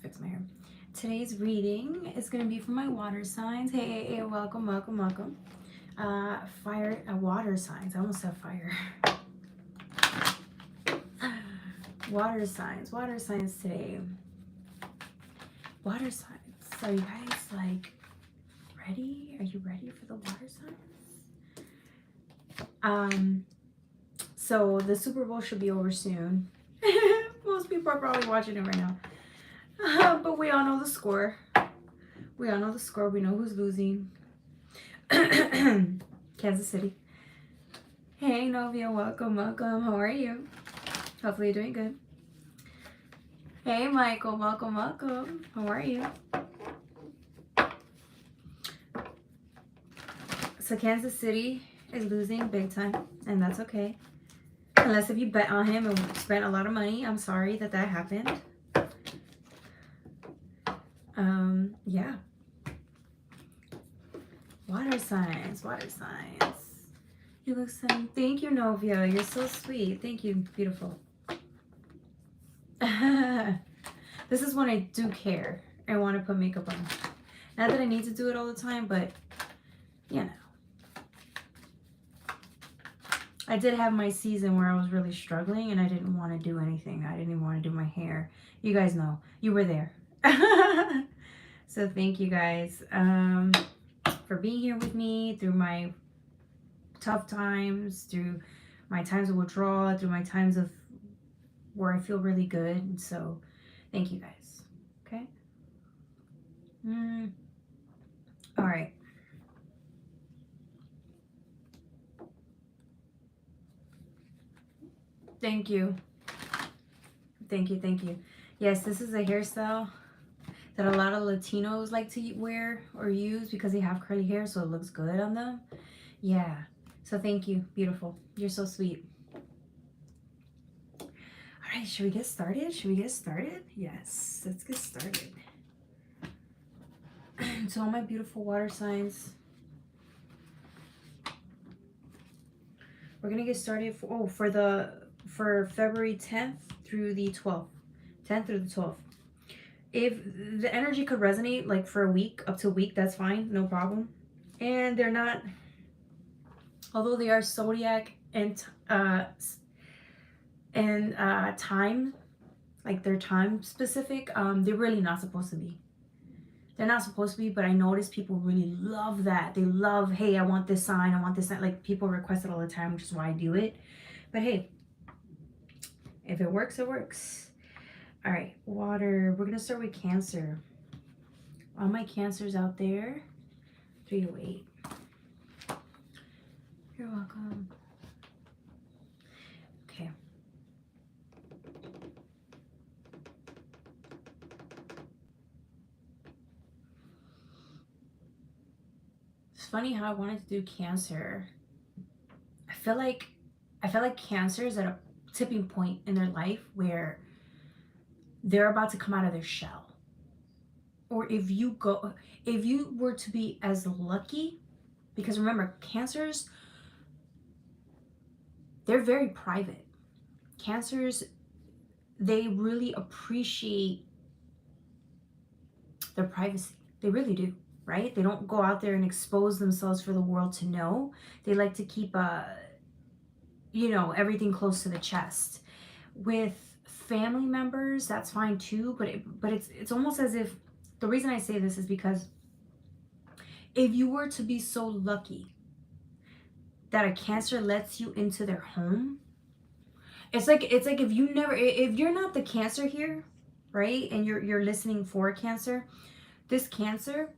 fix my hair. Today's reading is going to be for my water signs. Hey, welcome. Water signs. I almost said fire. Water signs today. Water signs. Are you guys like ready? Are you ready for the water signs? So the Super Bowl should be over soon. Most people are probably watching it right now. But we all know the score. We know who's losing. Kansas City. Hey, Novia, welcome. How are you? Hopefully you're doing good. Hey, Michael, welcome. How are you? So Kansas City is losing big time, and that's okay. Unless if you bet on him and spent a lot of money. I'm sorry that happened. Yeah. Water signs. You look so... Thank you, Novia. You're so sweet. Thank you. Beautiful. This is when I do care and want to put makeup on. Not that I need to do it all the time, but you know. I did have my season where I was really struggling and I didn't want to do anything. I didn't even want to do my hair. You guys know. You were there. So thank you guys for being here with me through my tough times, through my times of withdrawal, through my times of where I feel really good. So thank you guys. Okay. All right. Thank you. Yes, this is a hairstyle that a lot of Latinos like to wear or use because they have curly hair, so it looks good on them. Yeah. So thank you. Beautiful. You're so sweet. All right, should we get started? Yes, let's get started. To all my beautiful water signs, we're gonna get started for February 10th through the 12th. 10th through the 12th. If the energy could resonate like for a week, up to a week, that's fine, no problem. And they're not, although they are zodiac and time, like they're time specific, they're really not supposed to be. They're not supposed to be, but I notice people really love that. They love, hey, I want this sign. Like people request it all the time, which is why I do it. But hey, if it works, it works. All right, water. We're going to start with Cancer. All my Cancers out there, 308. You're welcome. Okay. It's funny how I wanted to do Cancer. I feel like Cancer is at a tipping point in their life where they're about to come out of their shell. Or if you were to be as lucky, because remember, Cancers, they're very private. Cancers, they really appreciate their privacy. They really do, right? They don't go out there and expose themselves for the world to know. They like to keep everything close to the chest. With family members, that's fine too, but it's almost as if, the reason I say this is because if you were to be so lucky that a Cancer lets you into their home, it's like if you're not the Cancer here, right, and you're listening for a Cancer, this Cancer,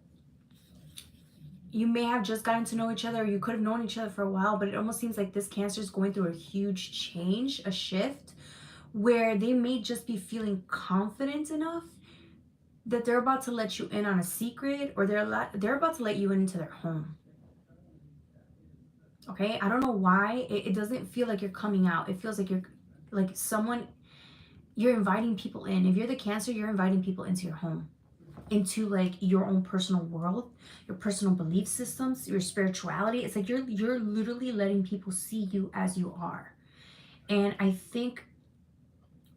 you may have just gotten to know each other, or you could have known each other for a while, but it almost seems like this Cancer is going through a huge change, a shift, where they may just be feeling confident enough that they're about to let you in on a secret, or they're about to let you into their home. Okay, I don't know why it doesn't feel like you're coming out. It feels like you're inviting people in. If you're the Cancer, you're inviting people into your home, into like your own personal world, your personal belief systems, your spirituality. It's like you're literally letting people see you as you are. And I think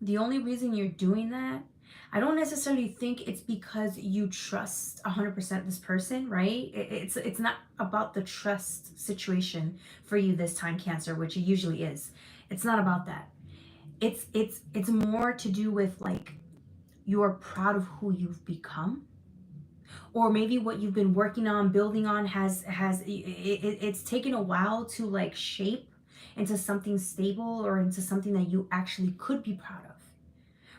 the only reason you're doing that I don't necessarily think it's because you trust 100% this person, right? It's not about the trust situation for you this time, Cancer, which it usually is. It's not about that. It's more to do with like you're proud of who you've become, or maybe what you've been working on, building on it's taken a while to like shape into something stable or into something that you actually could be proud of,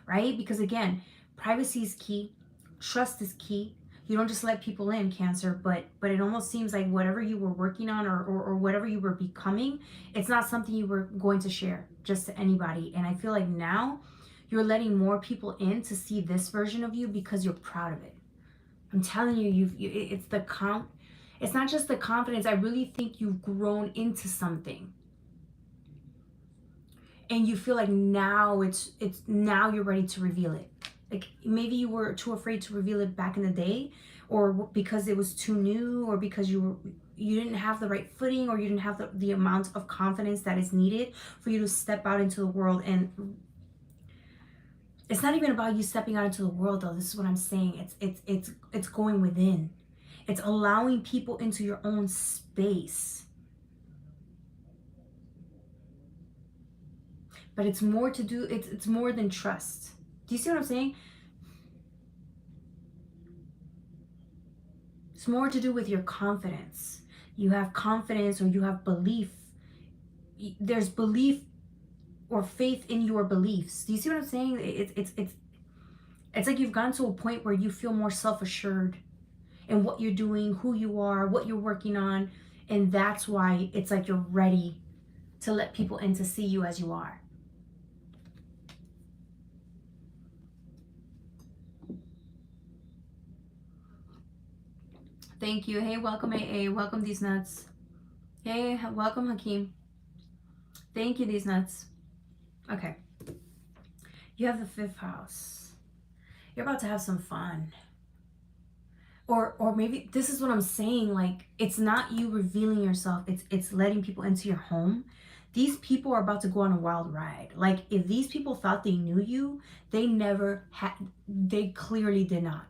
right? Because again, privacy is key, trust is key. You don't just let people in, Cancer, but it almost seems like whatever you were working on or whatever you were becoming, it's not something you were going to share just to anybody. And I feel like now you're letting more people in to see this version of you because you're proud of it. I'm telling you, it's the it's not just the confidence. I really think you've grown into something. And you feel like now it's now you're ready to reveal it. Like maybe you were too afraid to reveal it back in the day, or because it was too new, or because you didn't have the right footing, or you didn't have the amount of confidence that is needed for you to step out into the world. And it's not even about you stepping out into the world though. This is what I'm saying. It's going within. It's allowing people into your own space. But it's more to do, it's more than trust. Do you see what I'm saying? It's more to do with your confidence. You have confidence, or you have belief. There's belief or faith in your beliefs. Do you see what I'm saying? It's like you've gotten to a point where you feel more self-assured in what you're doing, who you are, what you're working on, and that's why it's like you're ready to let people in to see you as you are. Thank you. Hey, welcome AA. Welcome these nuts. Hey, welcome Hakeem. Thank you, these nuts. Okay. You have the 5th house. You're about to have some fun. Or maybe this is what I'm saying, like it's not you revealing yourself, it's letting people into your home. These people are about to go on a wild ride. Like if these people thought they knew you, they clearly did not.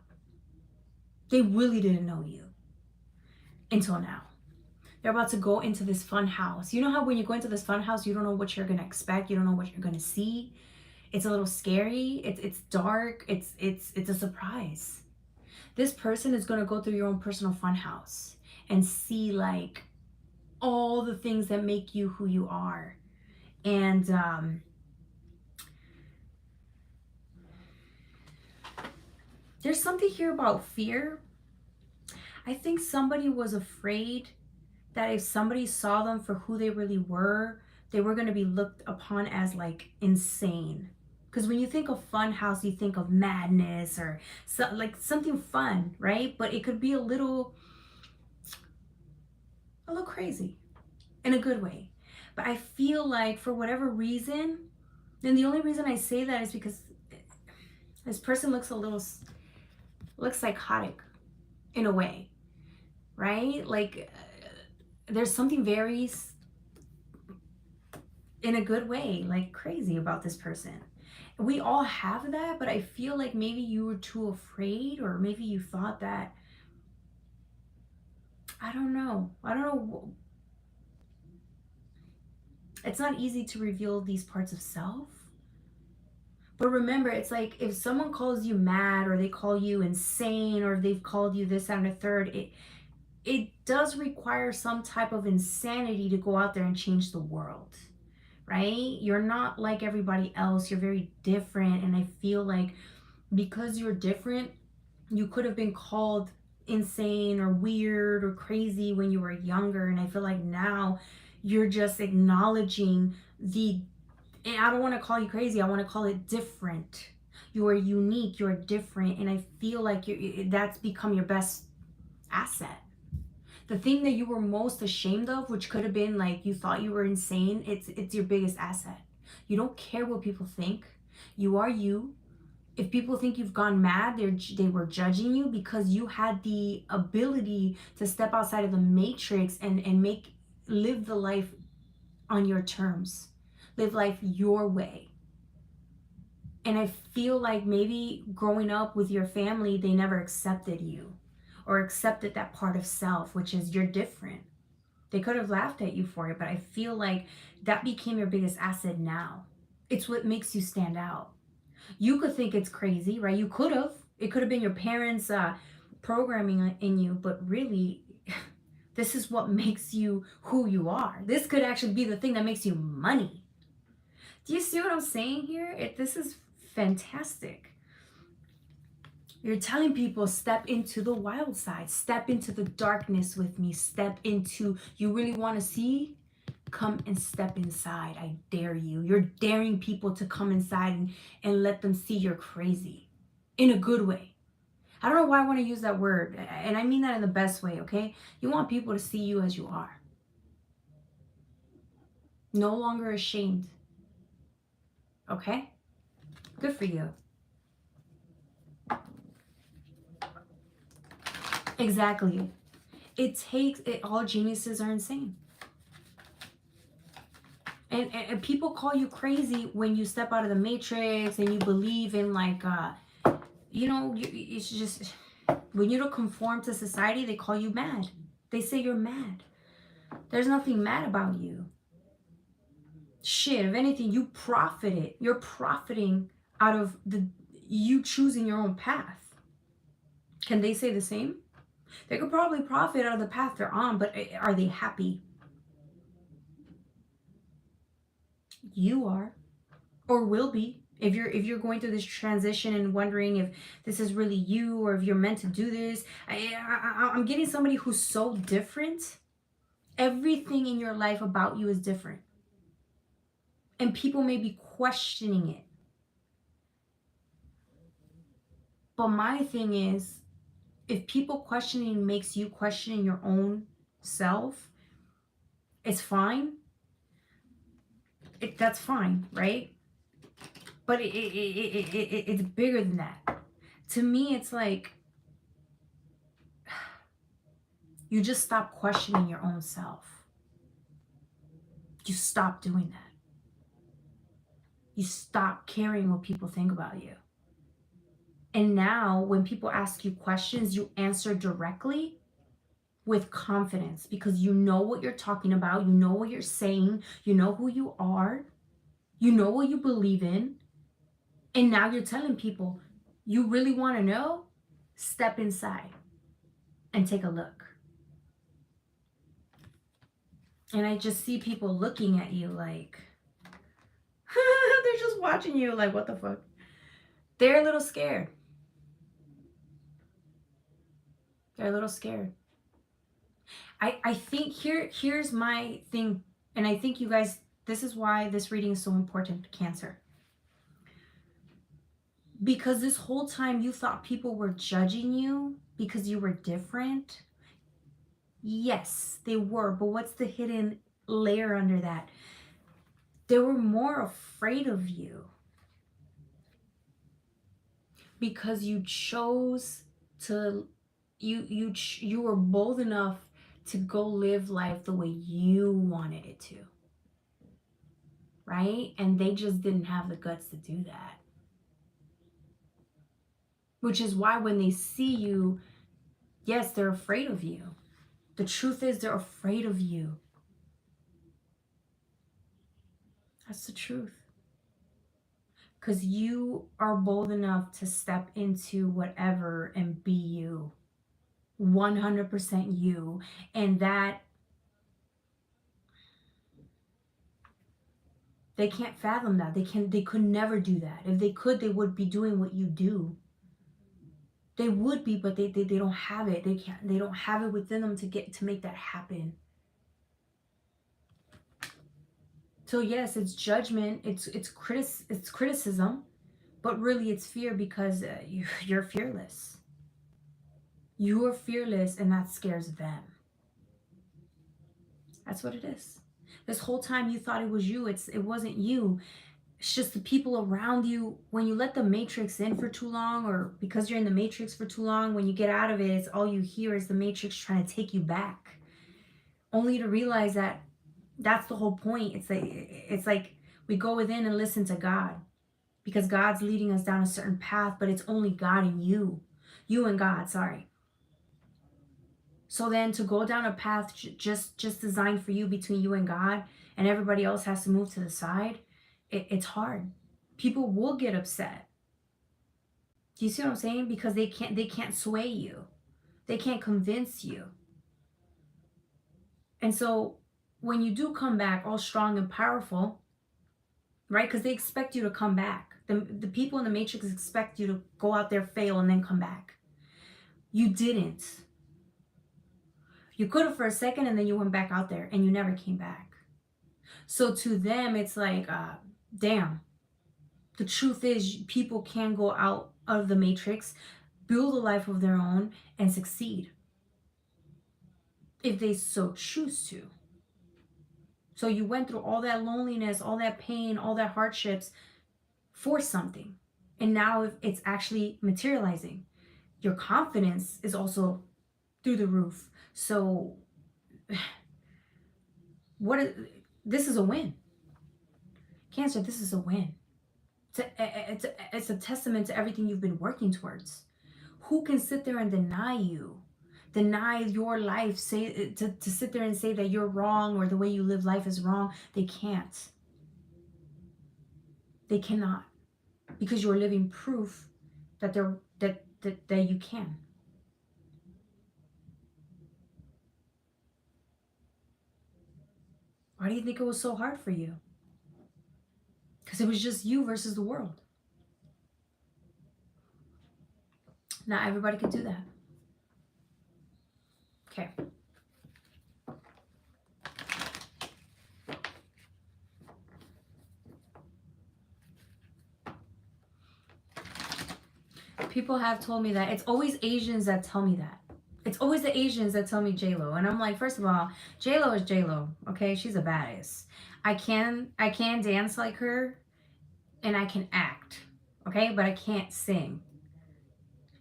They really didn't know you until now. They're about to go into this fun house. You know how when you go into this fun house, you don't know what you're gonna expect, you don't know what you're gonna see. It's a little scary, it's dark, it's a surprise. This person is going to go through your own personal fun house and see like all the things that make you who you are. And there's something here about fear. I think somebody was afraid that if somebody saw them for who they really were, they were going to be looked upon as like insane. Because when you think of fun house, you think of madness or like something fun, right? But it could be a little crazy in a good way. But I feel like for whatever reason, and the only reason I say that is because this person looks psychotic in a way, right? Like there's something very, in a good way, like crazy about this person. We all have that, but I feel like maybe you were too afraid, or maybe you thought that, I don't know. It's not easy to reveal these parts of self. But remember, it's like if someone calls you mad, or they call you insane, or if they've called you this, that, and the third, it does require some type of insanity to go out there and change the world. Right? You're not like everybody else. You're very different. And I feel like because you're different, you could have been called insane or weird or crazy when you were younger. And I feel like now you're just acknowledging and I don't want to call you crazy. I want to call it different. You are unique. You're different. And I feel like that's become your best asset. The thing that you were most ashamed of, which could have been like you thought you were insane, it's your biggest asset. You don't care what people think. You are you. If people think you've gone mad, they were judging you because you had the ability to step outside of the matrix and live the life on your terms. Live life your way. And I feel like maybe growing up with your family, they never accepted you or accepted that part of self, which is you're different. They could have laughed at you for it, but I feel like that became your biggest asset now. It's what makes you stand out. You could think it's crazy, right? You could have. It could have been your parents' programming in you, but really, this is what makes you who you are. This could actually be the thing that makes you money. Do you see what I'm saying here? This is fantastic. You're telling people, step into the wild side, step into the darkness with me, step into, you really want to see? Come and step inside. I dare you. You're daring people to come inside and let them see you're crazy in a good way. I don't know why I want to use that word, and I mean that in the best way, okay? You want people to see you as you are. No longer ashamed. Okay? Good for you. Exactly. All geniuses are insane. And people call you crazy when you step out of the matrix and you believe in like, it's just, when you don't conform to society, they call you mad. They say you're mad. There's nothing mad about you. Shit, if anything, you profited. You're profiting out of you choosing your own path. Can they say the same? They could probably profit out of the path they're on, but are they happy? You are, or will be. If you're going through this transition and wondering if this is really you or if you're meant to do this, I'm getting somebody who's so different. Everything in your life about you is different. And people may be questioning it. But my thing is, if people questioning makes you questioning your own self, it's fine. That's fine, right? But it's bigger than that. To me, it's like you just stop questioning your own self. You stop doing that. You stop caring what people think about you. And now when people ask you questions, you answer directly with confidence because you know what you're talking about. You know what you're saying. You know who you are. You know what you believe in. And now you're telling people, you really want to know? Step inside and take a look. And I just see people looking at you like, they're just watching you like, what the fuck? They're a little scared. They're a little scared. I think here's my thing, and I think you guys, this is why this reading is so important, Cancer. Because this whole time you thought people were judging you because you were different. Yes, they were, but what's the hidden layer under that? They were more afraid of you because you chose to, you were bold enough to go live life the way you wanted it to, right? And they just didn't have the guts to do that. Which is why when they see you, yes, they're afraid of you. The truth is they're afraid of you. That's the truth. Because you are bold enough to step into whatever and be you. 100% you. And that, they can't fathom that. They could never do that. If they could, they would be doing what you do. They would be, but they don't have it. They don't have it within them to make that happen. So yes, it's judgment, it's criticism, but really it's fear because you're fearless. You are fearless, and that scares them. That's what it is. This whole time you thought it was you. It wasn't you. It's just the people around you. When you let the matrix in for too long, or because you're in the matrix for too long, when you get out of it, it's all you hear is the matrix trying to take you back. Only to realize that that's the whole point. It's like we go within and listen to God. because God's leading us down a certain path, but it's only God and you and God, sorry. So then to go down a path just designed for you, between you and God, and everybody else has to move to the side, it's hard. People will get upset. Do you see what I'm saying? Because they can't sway you. They can't convince you. And so when you do come back all strong and powerful, right? Because they expect you to come back. The people in the Matrix expect you to go out there, fail, and then come back. You didn't. You could have for a second, and then you went back out there and you never came back. So to them, it's like, damn. The truth is, people can go out of the Matrix, build a life of their own, and succeed if they so choose to. So you went through all that loneliness, all that pain, all that hardships for something. And now it's actually materializing. Your confidence is also through the roof. So this is a win. Cancer, this is a win. It's a testament to everything you've been working towards. Who can sit there and deny you? Deny your life, say to sit there and say that you're wrong or the way you live life is wrong. They can't. They cannot. Because you're living proof that that you can. Why do you think it was so hard for you? Because it was just you versus the world. Not everybody could do that. Okay. People have told me that. It's always Asians that tell me that. It's always the Asians that tell me J-Lo. And I'm like, first of all, J-Lo is J-Lo. Okay? She's a badass. I can dance like her, and I can act. Okay? But I can't sing.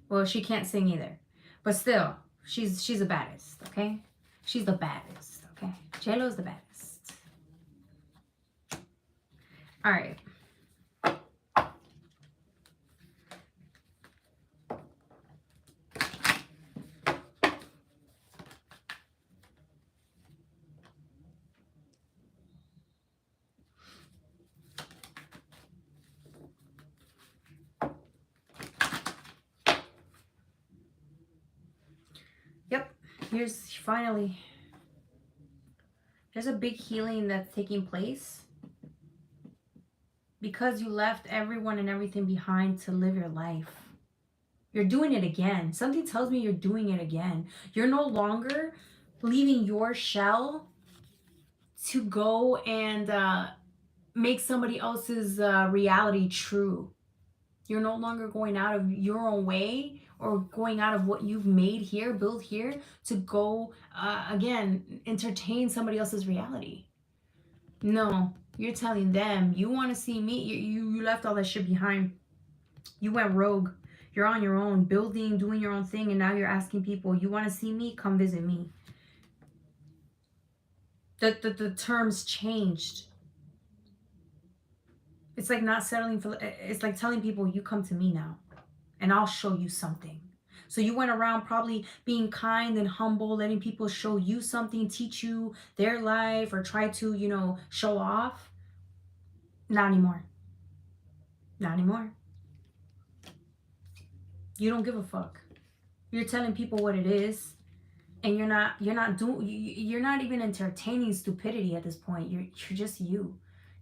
Well, she can't sing either. But still, she's a baddest. Okay? She's the baddest. Okay? J-Lo's the baddest. All right. Yep. Here's finally. There's a big healing that's taking place because you left everyone and everything behind to live your life. You're doing it again. Something tells me you're doing it again. You're no longer leaving your shell to go and make somebody else's reality true. You're no longer going out of your own way or going out of what you've made here, built here, to go, again, entertain somebody else's reality. No, you're telling them, you want to see me? You left all that shit behind. You went rogue. You're on your own, building, doing your own thing, and now you're asking people, you want to see me? Come visit me. The terms changed. It's like not settling for, it's like telling people, you come to me now and I'll show you something. So you went around probably being kind and humble, letting people show you something, teach you their life, or try to, show off. Not anymore. Not anymore. You don't give a fuck. You're telling people what it is, and you're not even entertaining stupidity at this point. You're just you.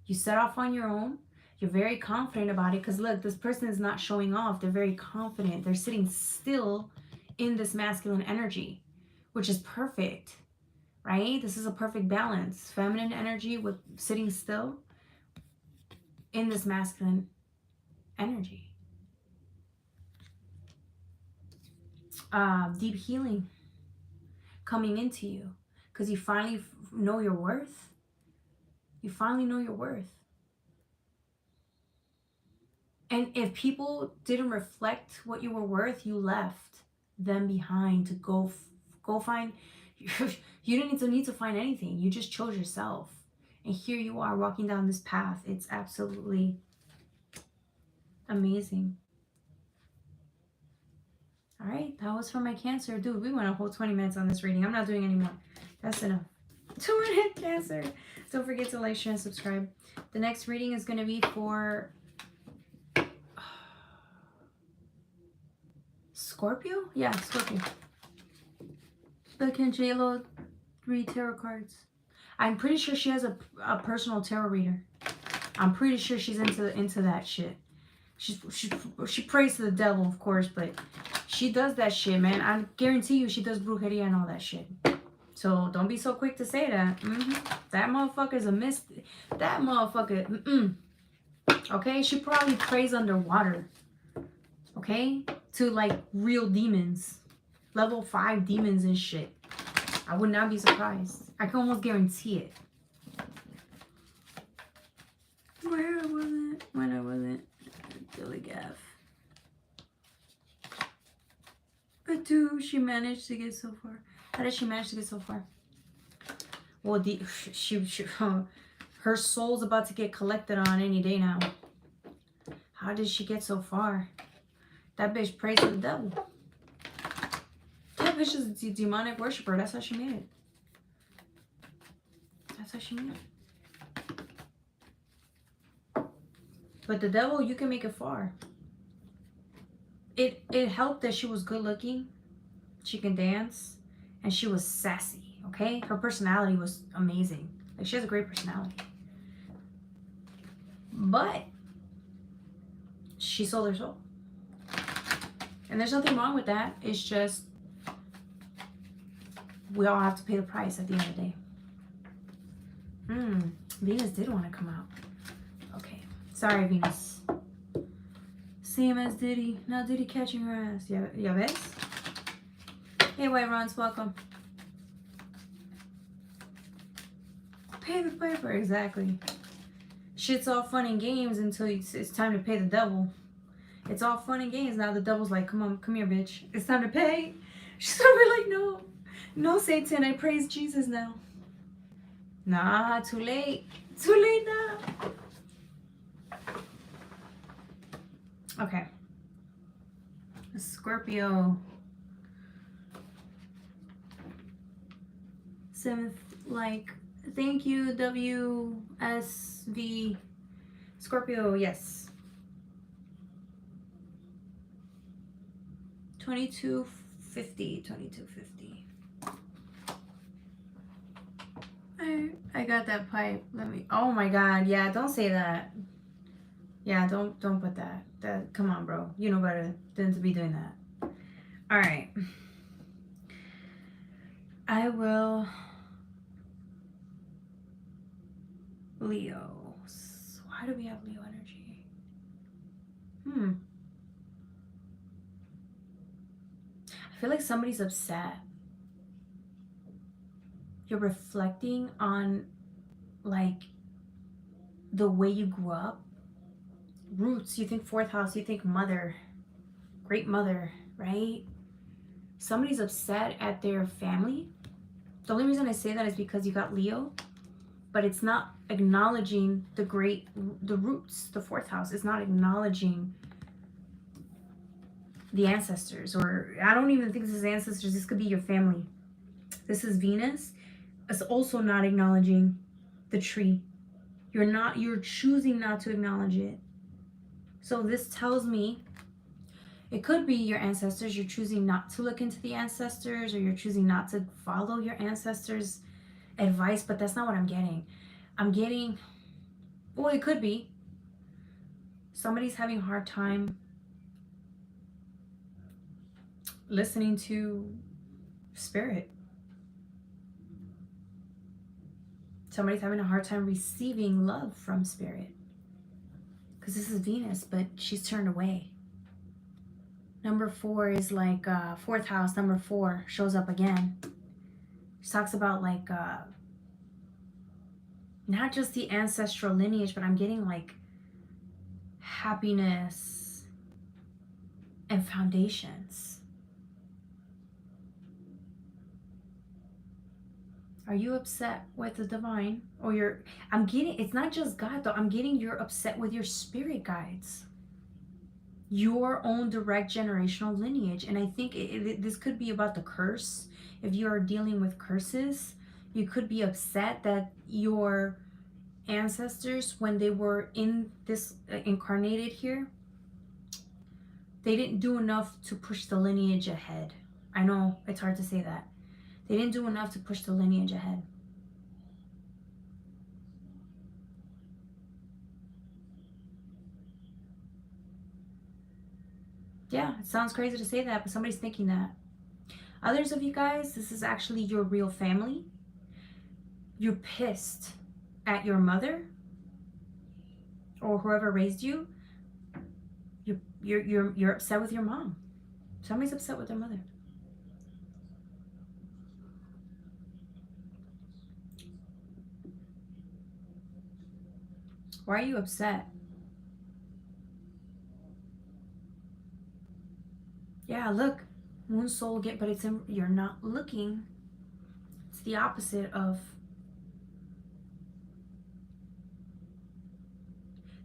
You set off on your own. You're very confident about it because look, this person is not showing off. They're very confident. They're sitting still in this masculine energy, which is perfect, right? This is a perfect balance. Feminine energy with sitting still in this masculine energy. Deep healing coming into you because you finally know your worth. You finally know your worth. And if people didn't reflect what you were worth, you left them behind to go find. You didn't need to find anything. You just chose yourself. And here you are walking down this path. It's absolutely Amazing. All right, that was for my Cancer. Dude, we went a whole 20 minutes on this reading. I'm not doing any more. That's enough. 2-minute Cancer. Don't forget to like, share, and subscribe. The next reading is going to be for Scorpio? Yeah, Scorpio. But can JLo read tarot cards? I'm pretty sure she has a personal tarot reader. I'm pretty sure she's into that shit. She prays to the devil, of course, but she does that shit, man. I guarantee you she does brujeria and all that shit. So don't be so quick to say that. That motherfucker's a mystic. That motherfucker, okay? She probably prays underwater, okay? To like real demons. Level 5 demons and shit. I would not be surprised. I can almost guarantee it. Where was it? When I wasn't. Billy Gaff. But dude, she managed to get so far. How did she manage to get so far? Well, her soul's about to get collected on any day now. How did she get so far? That bitch prays to the devil. That bitch is a demonic worshiper. That's how she made it. That's how she made it. But the devil, you can make it far. It helped that she was good looking. She can dance. And she was sassy, okay? Her personality was amazing. Like, she has a great personality. But she sold her soul. And there's nothing wrong with that. It's just we all have to pay the price at the end of the day. Venus did want to come out. Okay. Sorry, Venus. Same as Diddy. Now Diddy catching her ass. Ya ves? Hey, White Runs, welcome. Pay the piper, exactly. Shit's all fun and games until it's time to pay the devil. It's all fun and games. Now the devil's like, come on, come here, bitch. It's time to pay. She's gonna be like, no. No, Satan, I praise Jesus now. Nah, too late. Too late now. Okay. Scorpio. 7th, like, thank you, WSV. Scorpio, yes. 2250. I got that pipe. Let me. Oh my God. Yeah, don't say that. Yeah, don't put that. Come on, bro. You know better than to be doing that. All right. I will. Leo. Why do we have Leo energy? I feel like somebody's upset. You're reflecting on, like, the way you grew up. Roots, you think 4th house, you think mother. Great mother, right? Somebody's upset at their family. The only reason I say that is because you got Leo, but it's not acknowledging the roots, the 4th house. It's not acknowledging the ancestors, or I don't even think this is ancestors. This could be your family. This is Venus. It's also not acknowledging the tree. You're choosing not to acknowledge it. So this tells me it could be your ancestors. You're choosing not to look into the ancestors, or you're choosing not to follow your ancestors' advice, but that's not what I'm getting. I'm getting, well, it could be somebody's having a hard time listening to spirit. Somebody's having a hard time receiving love from spirit. Because this is Venus, but she's turned away. Number 4 is like 4th house. Number 4 shows up again. She talks about like not just the ancestral lineage, but I'm getting like happiness and foundations. Are you upset with the divine? Or I'm getting, it's not just God though, I'm getting you're upset with your spirit guides. your own direct generational lineage. And I think this could be about the curse. If you are dealing with curses, you could be upset that your ancestors, when they were in this incarnated here, they didn't do enough to push the lineage ahead. I know it's hard to say that. They didn't do enough to push the lineage ahead. Yeah, it sounds crazy to say that, but somebody's thinking that. Others of you guys, this is actually your real family. You're pissed at your mother or whoever raised you. You're upset with your mom. Somebody's upset with their mother. Why are you upset? Yeah, look, moon soul get, but it's in, you're not looking. It's the opposite of.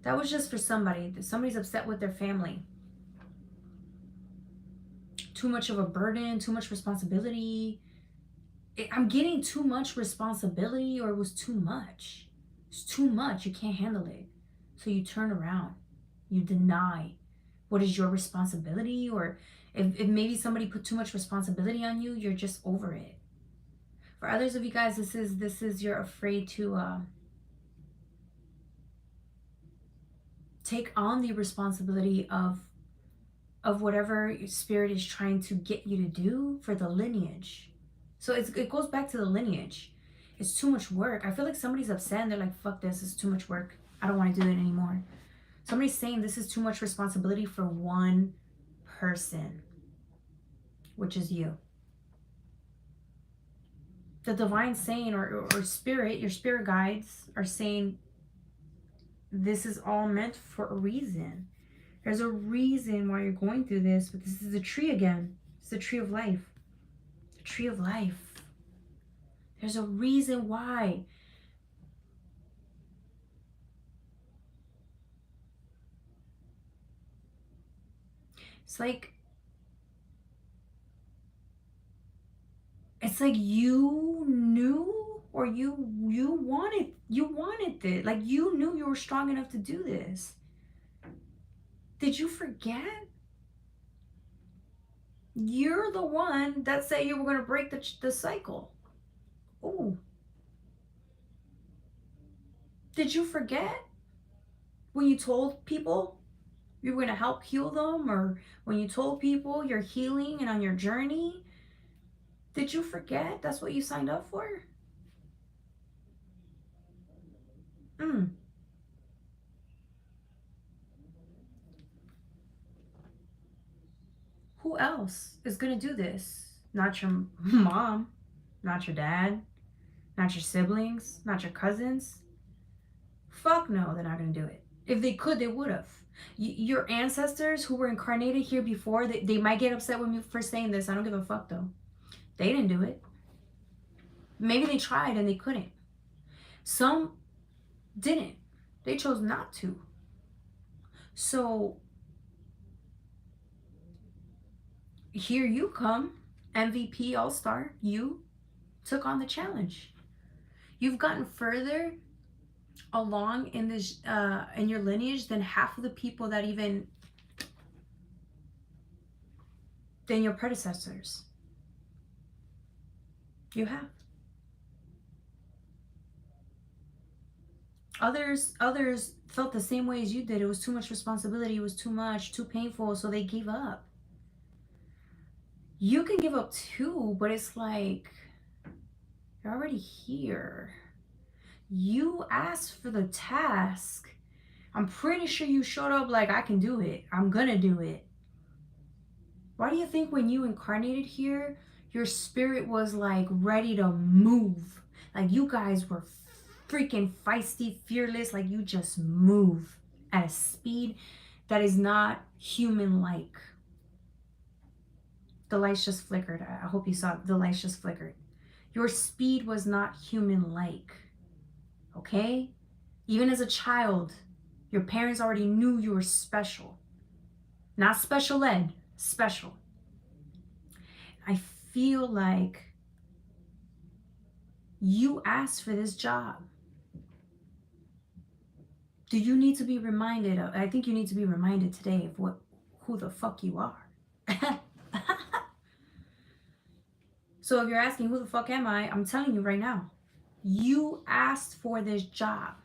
That was just for somebody. Somebody's upset with their family. Too much of a burden, too much responsibility. I'm getting too much responsibility, or it was too much. It's too much. You can't handle it. So you turn around. You deny what is your responsibility, or if maybe somebody put too much responsibility on you, you're just over it. For others of you guys, this is you're afraid to take on the responsibility of whatever your spirit is trying to get you to do for the lineage. So it goes back to the lineage. It's too much work. I feel like somebody's upset and they're like, fuck this, it's too much work. I don't want to do it anymore. Somebody's saying this is too much responsibility for one person, which is you. The divine saying, or spirit, your spirit guides are saying this is all meant for a reason. There's a reason why you're going through this, but this is a tree again. It's the tree of life. The tree of life. There's a reason why. It's like you knew, or you wanted it. Like you knew you were strong enough to do this. Did you forget? You're the one that said you were going to break the cycle. Oh. Did you forget when you told people you were going to help heal them, or when you told people you're healing and on your journey? Did you forget that's what you signed up for? Who else is going to do this? Not your mom, not your dad, not your siblings, not your cousins. Fuck no, they're not going to do it. If they could, they would have. Your ancestors who were incarnated here before, they might get upset with me for saying this. I don't give a fuck though. They didn't do it. Maybe they tried and they couldn't. Some didn't. They chose not to. So here you come, MVP All-Star. You took on the challenge. You've gotten further along in this in your lineage than half of the people than your predecessors. You have. Others felt the same way as you did. It was too much responsibility. It was too much, too painful, so they gave up. You can give up too, but it's like you're already here. You asked for the task. I'm pretty sure you showed up like, I can do it. I'm gonna do it. Why do you think when you incarnated here, your spirit was like ready to move? Like you guys were freaking feisty, fearless, like you just move at a speed that is not human-like. The lights just flickered. I hope you saw it. The lights just flickered. Your speed was not human-like. Okay? Even as a child, your parents already knew you were special. Not special ed, special. I feel like you asked for this job. Do you need to be reminded of, I think you need to be reminded today of who the fuck you are. So if you're asking who the fuck am I, I'm telling you right now, you asked for this job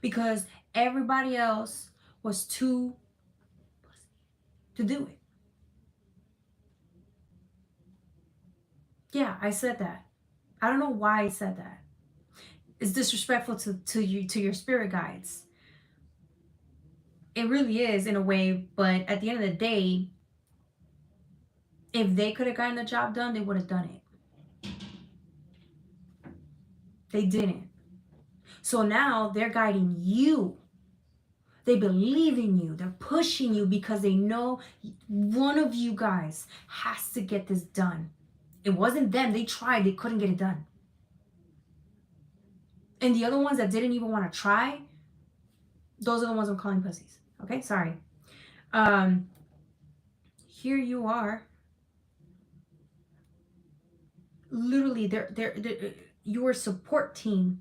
because everybody else was too to do it. Yeah, I said that. I don't know why I said that. It's disrespectful to you, to your spirit guides. It really is in a way, but at the end of the day, if they could have gotten the job done, they would have done it. They didn't. So now they're guiding you. They believe in you. They're pushing you because they know one of you guys has to get this done. It wasn't them. They tried. They couldn't get it done. And the other ones that didn't even want to try, those are the ones I'm calling pussies. Okay? Sorry. Here you are. Literally, they're your support team,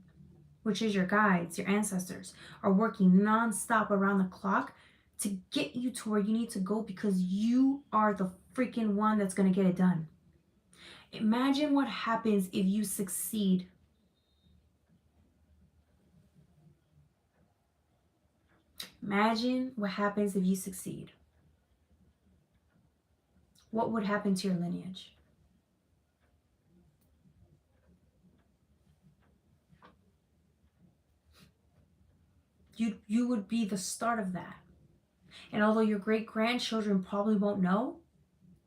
which is your guides, your ancestors, are working nonstop around the clock to get you to where you need to go because you are the freaking one that's going to get it done. Imagine what happens if you succeed. Imagine what happens if you succeed. What would happen to your lineage? You would be the start of that. And although your great-grandchildren probably won't know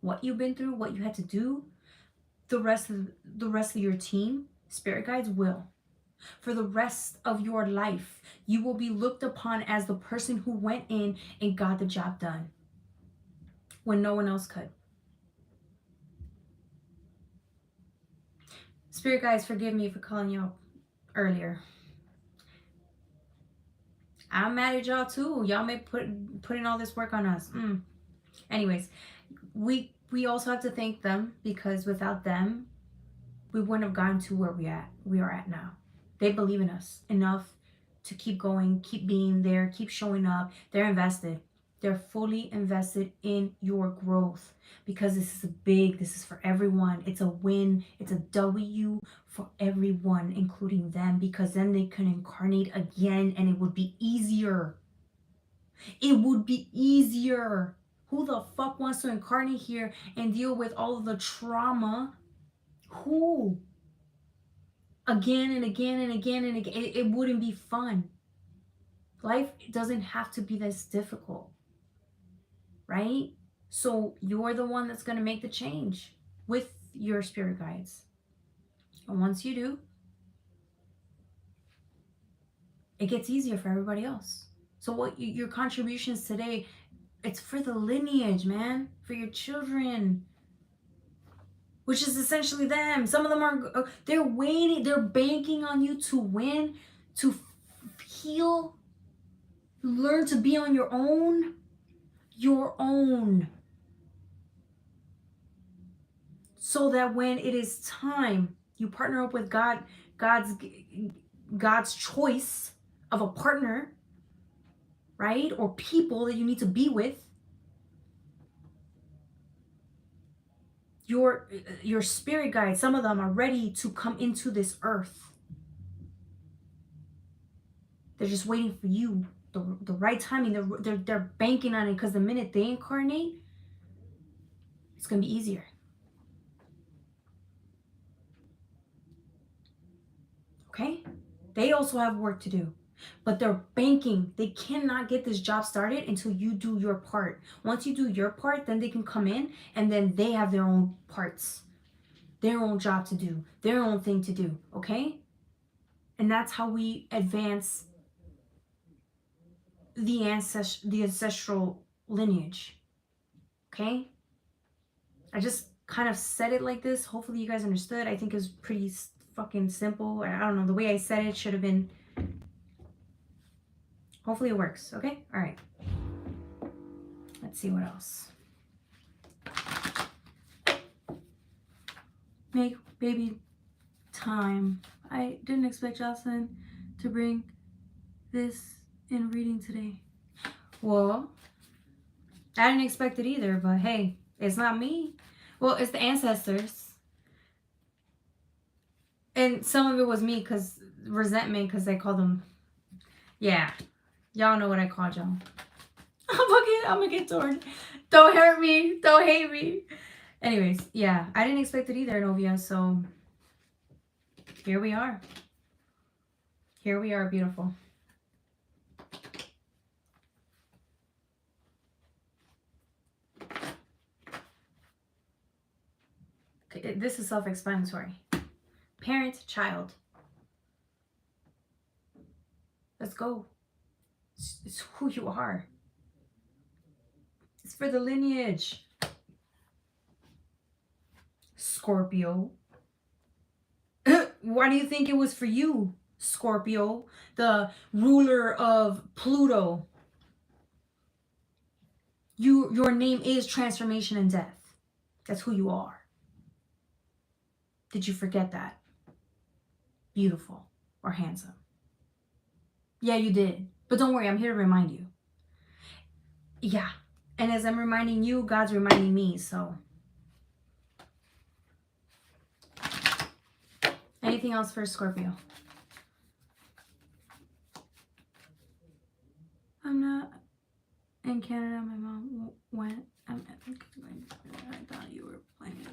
what you've been through, what you had to do, the rest of your team, spirit guides, will. For the rest of your life, you will be looked upon as the person who went in and got the job done when no one else could. Spirit guides, forgive me for calling you out earlier. I'm mad at y'all too. Y'all may put in all this work on us. Anyways, we also have to thank them because without them, we wouldn't have gotten to where we are at now. They believe in us enough to keep going, keep being there, keep showing up. They're invested. They're fully invested in your growth because this is for everyone. It's a win. It's a W for everyone, including them, because then they can incarnate again and it would be easier. It would be easier. Who the fuck wants to incarnate here and deal with all of the trauma? Who? Again and again and again and again. It wouldn't be fun. Life doesn't have to be this difficult, right? So you're the one that's going to make the change with your spirit guides. And once you do, it gets easier for everybody else. So what your contributions today, it's for the lineage, man, for your children, which is essentially them. Some of them they're waiting, they're banking on you to win, to heal, learn to be on your own. So that when it is time, you partner up with God's choice of a partner, right? Or people that you need to be with. Your spirit guides, some of them are ready to come into this earth. They're just waiting for you, the right timing. They're banking on it because the minute they incarnate, it's going to be easier. Okay? They also have work to do, but they're banking. They cannot get this job started until you do your part. Once you do your part, then they can come in and then they have their own parts, their own job to do, their own thing to do. Okay? And that's how we advance the ancestral lineage. Okay? I just kind of said it like this. Hopefully you guys understood. I think it was pretty fucking simple. I don't know. The way I said it should have been. Hopefully it works. Okay? All right. Let's see what else. Make baby time. I didn't expect Jocelyn to bring this in reading today. Well, I didn't expect it either, but hey, it's not me. Well, it's the ancestors. And some of it was me because resentment because they called them. Yeah. Y'all know what I called y'all. I'm gonna get torn. Don't hurt me. Don't hate me. Anyways, yeah. I didn't expect it either, Novia. So here we are. Here we are, beautiful. Okay, this is self-explanatory. Parent, child. Let's go. It's who you are. It's for the lineage. Scorpio. Why do you think it was for you, Scorpio, the ruler of Pluto? Your name is transformation and death. That's who you are. Did you forget that? Beautiful or handsome. Yeah, you did. But don't worry, I'm here to remind you. Yeah. And as I'm reminding you, God's reminding me, so. Anything else for Scorpio? I'm not in Canada. My mom went. I thought you were planning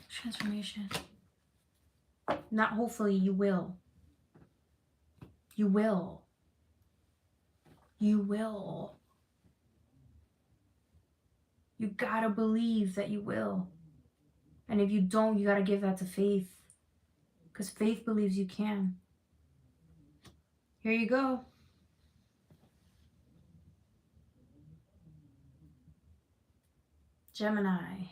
transformation. Not hopefully, you will. You will. You will. You gotta believe that you will. And if you don't, you gotta give that to faith. Because faith believes you can. Here you go. Gemini.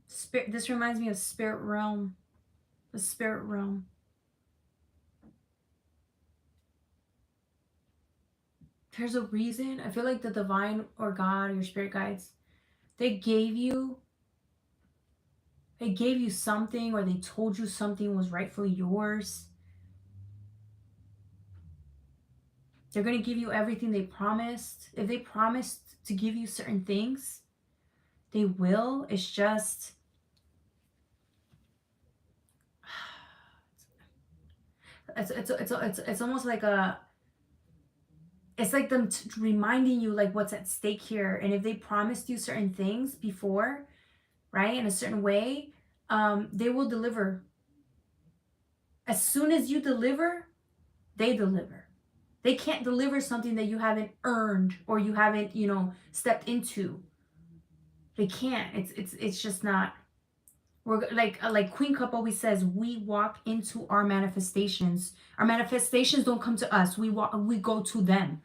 Spirit. This reminds me of spirit realm. The spirit realm. There's a reason. I feel like the divine or God, your spirit guides, they gave you something, or they told you something was rightfully yours. They're going to give you everything they promised. If they promised to give you certain things, they will. It's just, it's almost like it's like them reminding you like what's at stake here. And if they promised you certain things before, right, in a certain way, they will deliver. As soon as you deliver, they deliver. They can't deliver something that you haven't earned or you haven't, stepped into. They can't. It's just not. We're like Queen Cup always says, we walk into our manifestations. Our manifestations don't come to us. We go to them.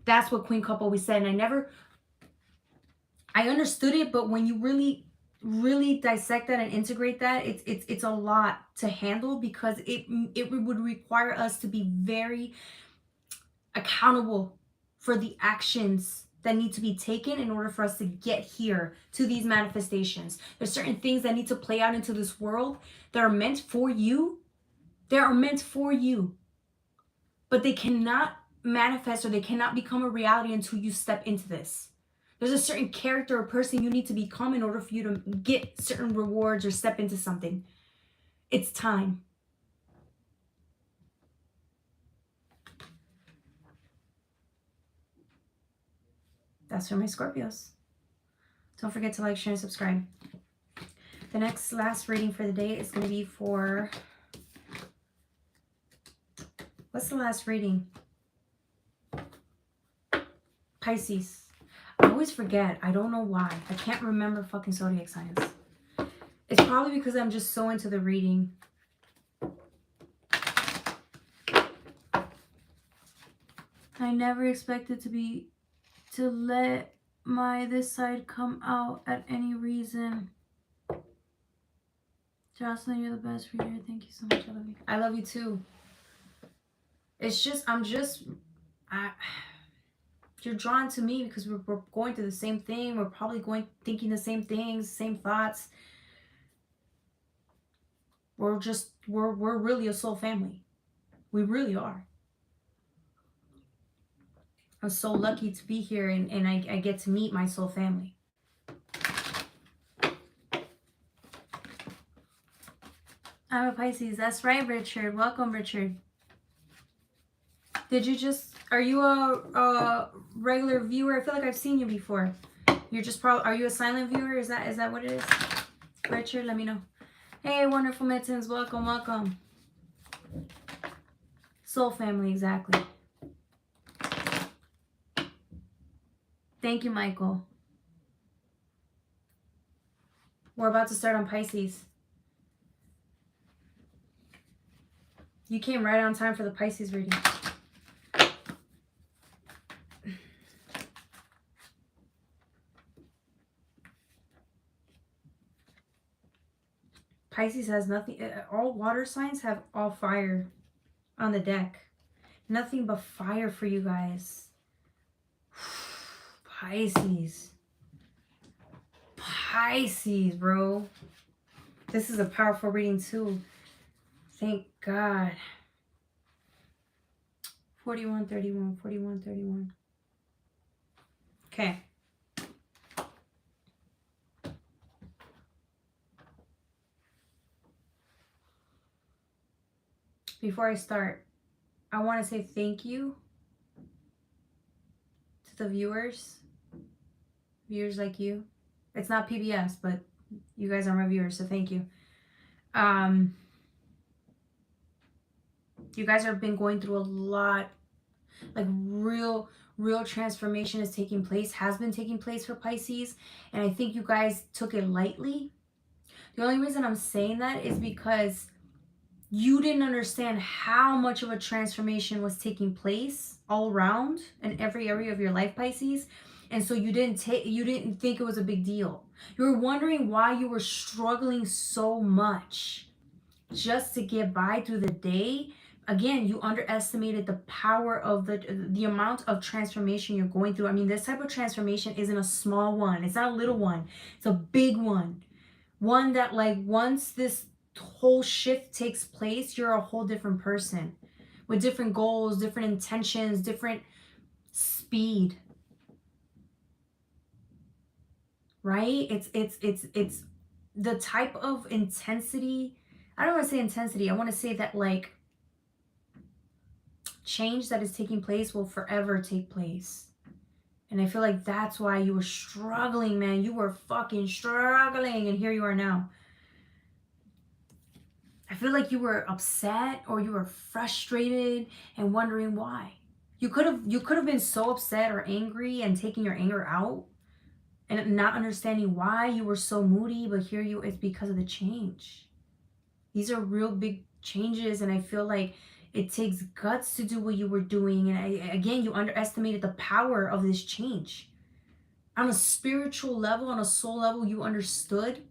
That's what Queen Cup always said. And I understood it, but when you really dissect that and integrate that, it's a lot to handle, because it would require us to be very accountable for the actions that need to be taken in order for us to get here to these manifestations. There's certain things that need to play out into this world that are meant for you. They are meant for you, but they cannot manifest or they cannot become a reality until you step into this. There's a certain character or person you need to become in order for you to get certain rewards or step into something. It's time. That's for my Scorpios. Don't forget to like, share, and subscribe. The last reading for the day is going to be for... What's the last reading? Pisces. I always forget. I don't know why. I can't remember fucking zodiac signs. It's probably because I'm just so into the reading. I never expected to let this side come out at any reason. Jocelyn, you're the best reader. Thank you so much. I love you. I love you too. It's just, you're drawn to me because we're going through the same thing. We're probably thinking the same things, same thoughts. We're really a soul family. We really are. I'm so lucky to be here, and I get to meet my soul family. I'm a Pisces. That's right, Richard. Welcome, Richard. Are you a regular viewer? I feel like I've seen you before. You're just are you a silent viewer? Is that what it is? Richard, let me know. Hey, wonderful mittens. Welcome, welcome. Soul family, exactly. Thank you, Michael. We're about to start on Pisces. You came right on time for the Pisces reading. Pisces has nothing. All water signs have all fire on the deck. Nothing but fire for you guys. Pisces. Pisces, bro. This is a powerful reading too. Thank God. 4131, 4131. Okay. Before I start, I want to say thank you to the viewers like you. It's not PBS, but you guys are my viewers, so thank you. You guys have been going through a lot, like real transformation is taking place, has been taking place for Pisces, and I think you guys took it lightly. The only reason I'm saying that is because you didn't understand how much of a transformation was taking place all around in every area of your life, Pisces. And so you didn't think it was a big deal. You were wondering why you were struggling so much just to get by through the day. Again, you underestimated the power of the amount of transformation you're going through. I mean, this type of transformation isn't a small one. It's not a little one. It's a big one. One that, like, once this whole shift takes place, you're a whole different person with different goals, different intentions, different speed. Right? It's the type of intensity. I don't want to say intensity. I want to say that, like, change that is taking place will forever take place. And I feel like that's why you were struggling, man. You were fucking struggling, and here you are now. I feel like you were upset or you were frustrated and wondering why. You could have been so upset or angry and taking your anger out and not understanding why you were so moody, but it's because of the change. These are real big changes, and I feel like it takes guts to do what you were doing. And again, you underestimated the power of this change. On a spiritual level, on a soul level, you understood.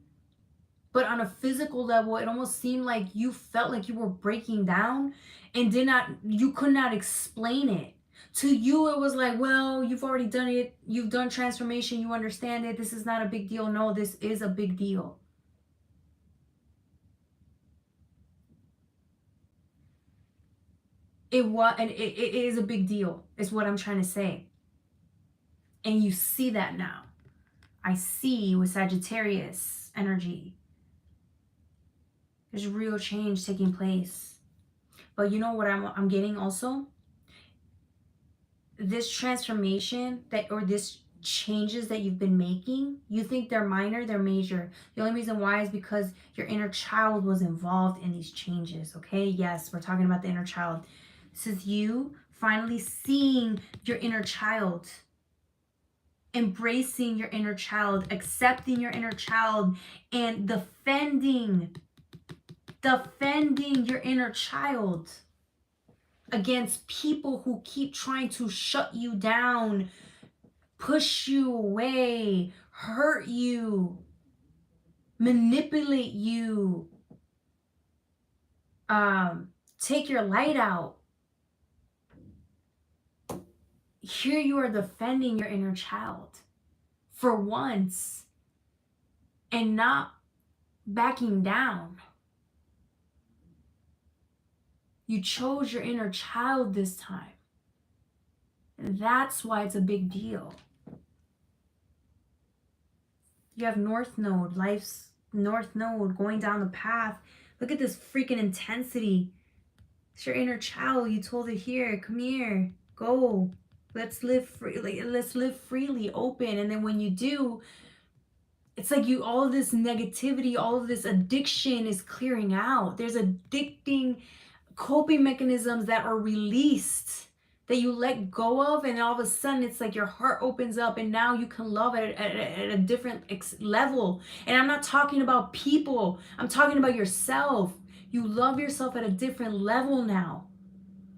But on a physical level, it almost seemed like you felt like you were breaking down and you could not explain it. To you, it was like, well, you've already done it. You've done transformation. You understand it. This is not a big deal. No, this is a big deal. And it is a big deal, is what I'm trying to say. And you see that now. I see with Sagittarius energy. There's real change taking place. But you know what I'm getting also? This transformation this changes that you've been making, you think they're minor, they're major. The only reason why is because your inner child was involved in these changes, okay? Yes, we're talking about the inner child. This is you finally seeing your inner child, embracing your inner child, accepting your inner child, and defending your inner child against people who keep trying to shut you down, push you away, hurt you, manipulate you, take your light out. here you are defending your inner child for once and not backing down. You chose your inner child this time. And that's why it's a big deal. You have North Node, life's North Node going down the path. Look at this freaking intensity. It's your inner child. You told it here, come here, go. Let's live freely. Let's live freely, open. And then when you do, it's like all of this negativity, all of this addiction is clearing out. There's addicting coping mechanisms that are released, that you let go of, and all of a sudden it's like your heart opens up and now you can love it at a different level. And I'm not talking about people, I'm talking about yourself. You love yourself at a different level now.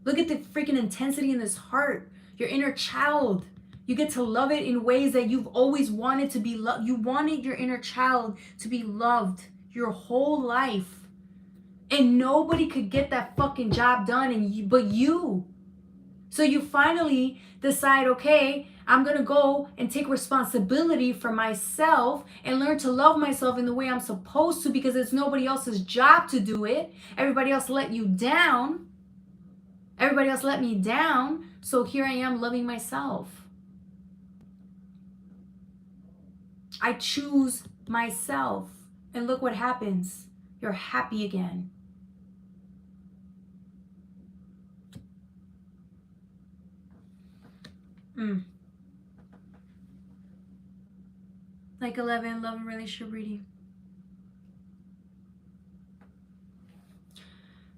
Look at the freaking intensity in this heart, your inner child. You get to love it in ways that you've always wanted to be loved. You wanted your inner child to be loved your whole life. And nobody could get that fucking job done but you. So you finally decide, okay, I'm going to go and take responsibility for myself and learn to love myself in the way I'm supposed to, because it's nobody else's job to do it. Everybody else let you down. Everybody else let me down. So here I am loving myself. I choose myself. And look what happens. You're happy again. Like 11, love and relationship reading.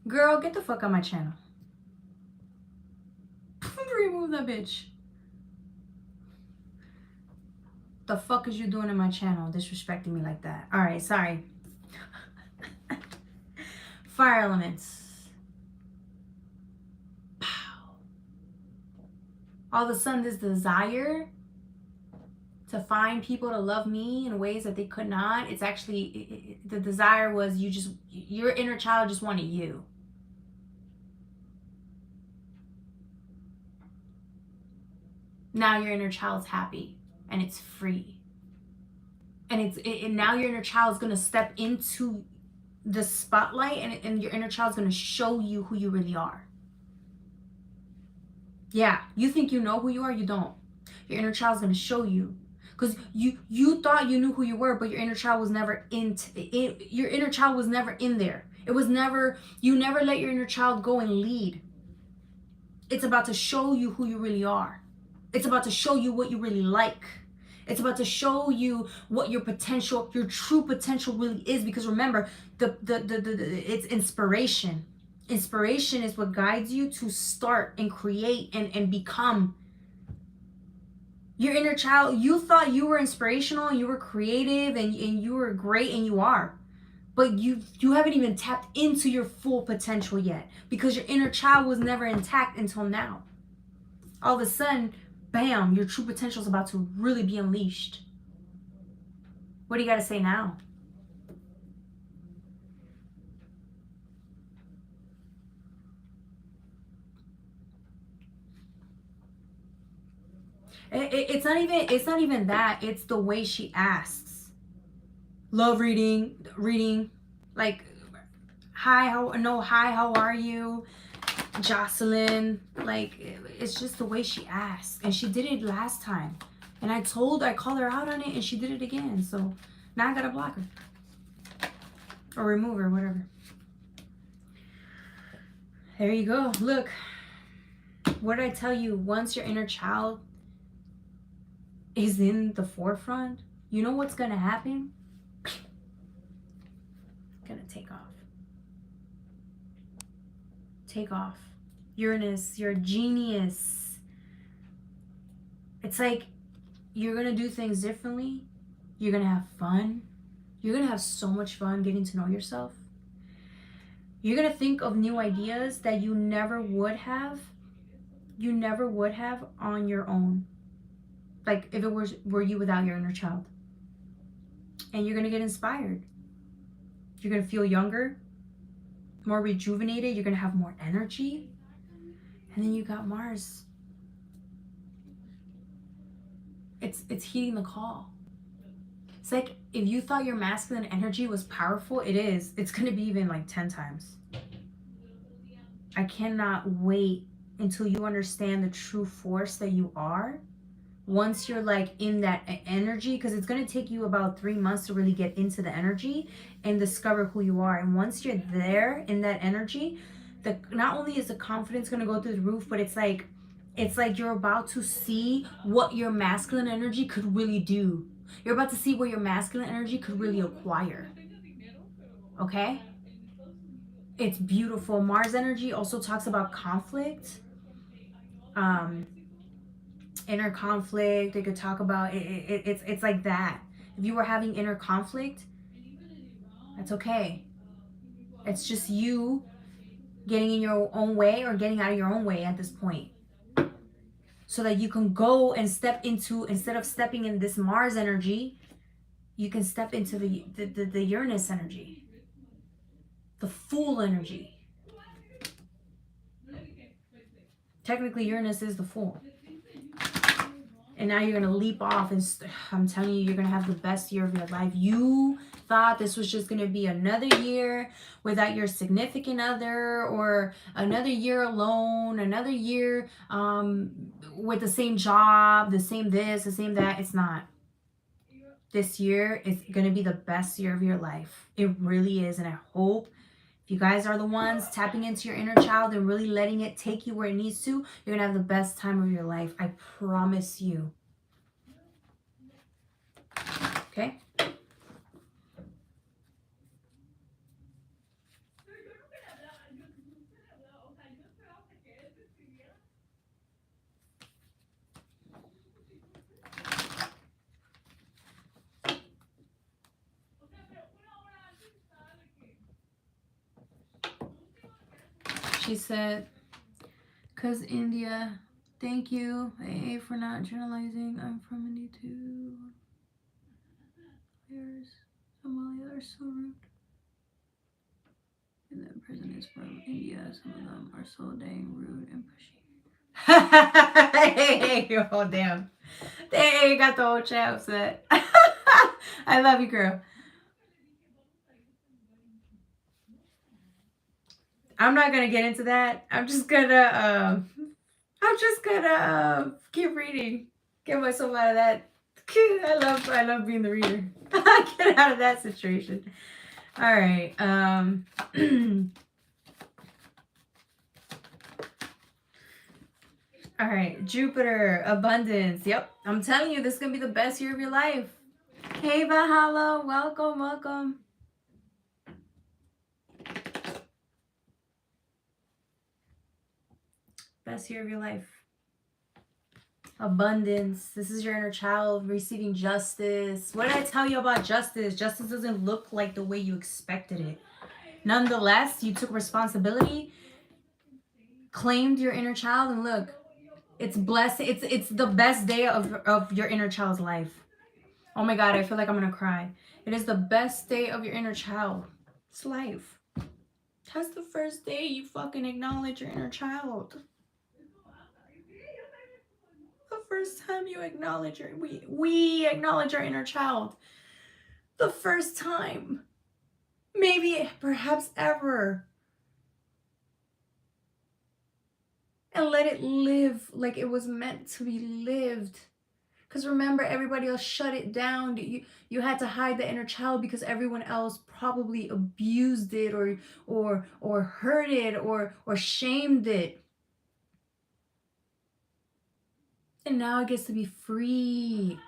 Girl, get the fuck on my channel. Remove that bitch. The fuck is you doing in my channel, disrespecting me like that? All right, sorry. Fire elements. Pow. All of a sudden, this desire to find people to love me in ways that they could not. It's actually, the desire was your inner child just wanted you. Now your inner child's happy and it's free. And now your inner child is going to step into the spotlight, and your inner child's going to show you who you really are. Yeah, you think you know who you are, you don't. Your inner child's going to show you. Because you thought you knew who you were, but your inner child was never your inner child was never in there. It was never, you never let your inner child go and lead. It's about to show you who you really are. It's about to show you what you really like. It's about to show you what your potential, your true potential really is. Because remember, it's inspiration. Inspiration is what guides you to start and create and become. Your inner child, you thought you were inspirational and you were creative and you were great, and you are. But you haven't even tapped into your full potential yet, because your inner child was never intact until now. All of a sudden, bam, your true potential is about to really be unleashed. What do you got to say now? It's not even that. It's the way she asks. Love reading, like, hi, how are you, Jocelyn? Like, it's just the way she asks. And she did it last time, and I called her out on it, and she did it again. So now I gotta block her or remove her, whatever. There you go. Look, what did I tell you? Once your inner child is in the forefront, you know what's gonna happen? Gonna take off. Take off. Uranus, you're a genius. It's like you're gonna do things differently. You're gonna have fun. You're gonna have so much fun getting to know yourself. You're gonna think of new ideas that you never would have on your own. Like if it were you without your inner child. And you're gonna get inspired. You're gonna feel younger, more rejuvenated. You're gonna have more energy. And then you got Mars. it's heeding the call. It's like if you thought your masculine energy was powerful, it is. It's gonna be even like 10 times. I cannot wait until you understand the true force that you are. Once you're like in that energy, because it's going to take you about 3 months to really get into the energy and discover who you are. And once you're there in that energy, the not only is the confidence going to go through the roof, but it's like you're about to see what your masculine energy could really do. You're about to see where your masculine energy could really acquire. Okay? It's beautiful. Mars energy also talks about conflict. Um, Inner conflict. They could talk about it's like that. If you were having inner conflict, that's okay. It's just you getting in your own way or getting out of your own way at this point, so that you can go and step into, instead of stepping in this Mars energy, you can step into the Uranus energy, the Fool energy. Technically Uranus is the Fool. And now you're gonna leap off, and I'm telling you, you're gonna have the best year of your life. You thought this was just gonna be another year without your significant other, or another year alone, another year with the same job, the same this, the same that. It's not. This year is gonna be the best year of your life. It really is, and I hope if you guys are the ones tapping into your inner child and really letting it take you where it needs to, you're gonna have the best time of your life. I promise you. Okay? She said, "Cause India, thank you, AA, for not generalizing. I'm from India too. Players, Somalia are so rude. And the person is from India. Some of them are so dang rude and pushy." Hey, oh damn. They got the whole chat upset. I love you, girl. I'm not gonna get into that. I'm just gonna keep reading. Get myself out of that. I love being the reader. Get out of that situation. All right. All right. Jupiter, abundance. Yep. I'm telling you, this is gonna be the best year of your life. Hey, Valhalla. Welcome, welcome. Best year of your life. Abundance. This is your inner child receiving justice. What did I tell you about justice? Justice doesn't look like the way you expected it. Nonetheless, you took responsibility, claimed your inner child, and look, it's blessed. It's the best day of your inner child's life. Oh my God, I feel like I'm gonna cry. It is the best day of your inner child. It's life. That's the first day you fucking acknowledge your inner child. The first time you acknowledge we acknowledge our inner child. The first time. Maybe, perhaps ever. And let it live like it was meant to be lived. Because remember, everybody else shut it down. You had to hide the inner child because everyone else probably abused it or hurt it or shamed it. And now it gets to be free.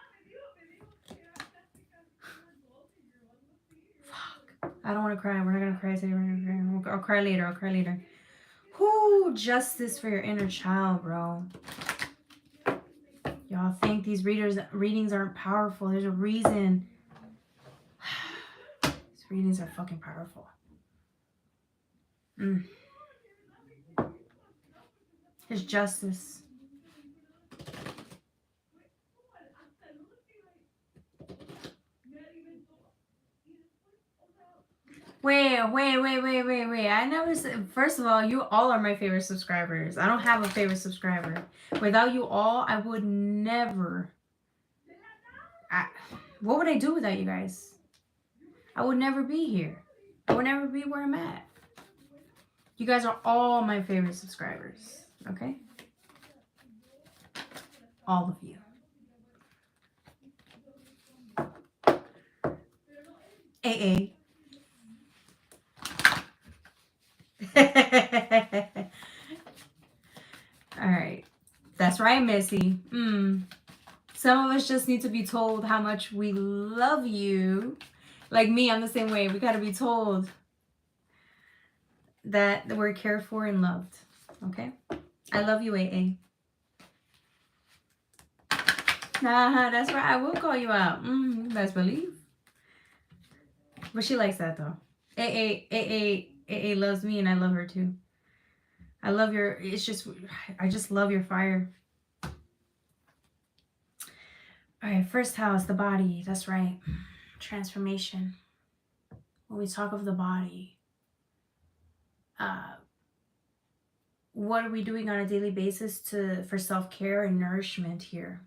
Fuck. I don't want to cry. We're not going to cry today. I'll cry later. Whoo, justice for your inner child, bro. Y'all think these readings aren't powerful. There's a reason. These readings are fucking powerful. There's justice. Wait. I never said, first of all, you all are my favorite subscribers. I don't have a favorite subscriber. Without you all, I would never what would I do without you guys? I would never be here. I would never be where I'm at. You guys are all my favorite subscribers, okay? All of you. AA. All right. That's right, Missy. Some of us just need to be told how much we love you. Like me, I'm the same way. We got to be told that we're cared for and loved. Okay? I love you, AA. Nah, that's right. I will call you out. Best believe. But she likes that though. AA loves me and I love her too. I love your, I just love your fire. All right, first house, the body. That's right. Transformation. When we talk of the body, what are we doing on a daily basis for self-care and nourishment here?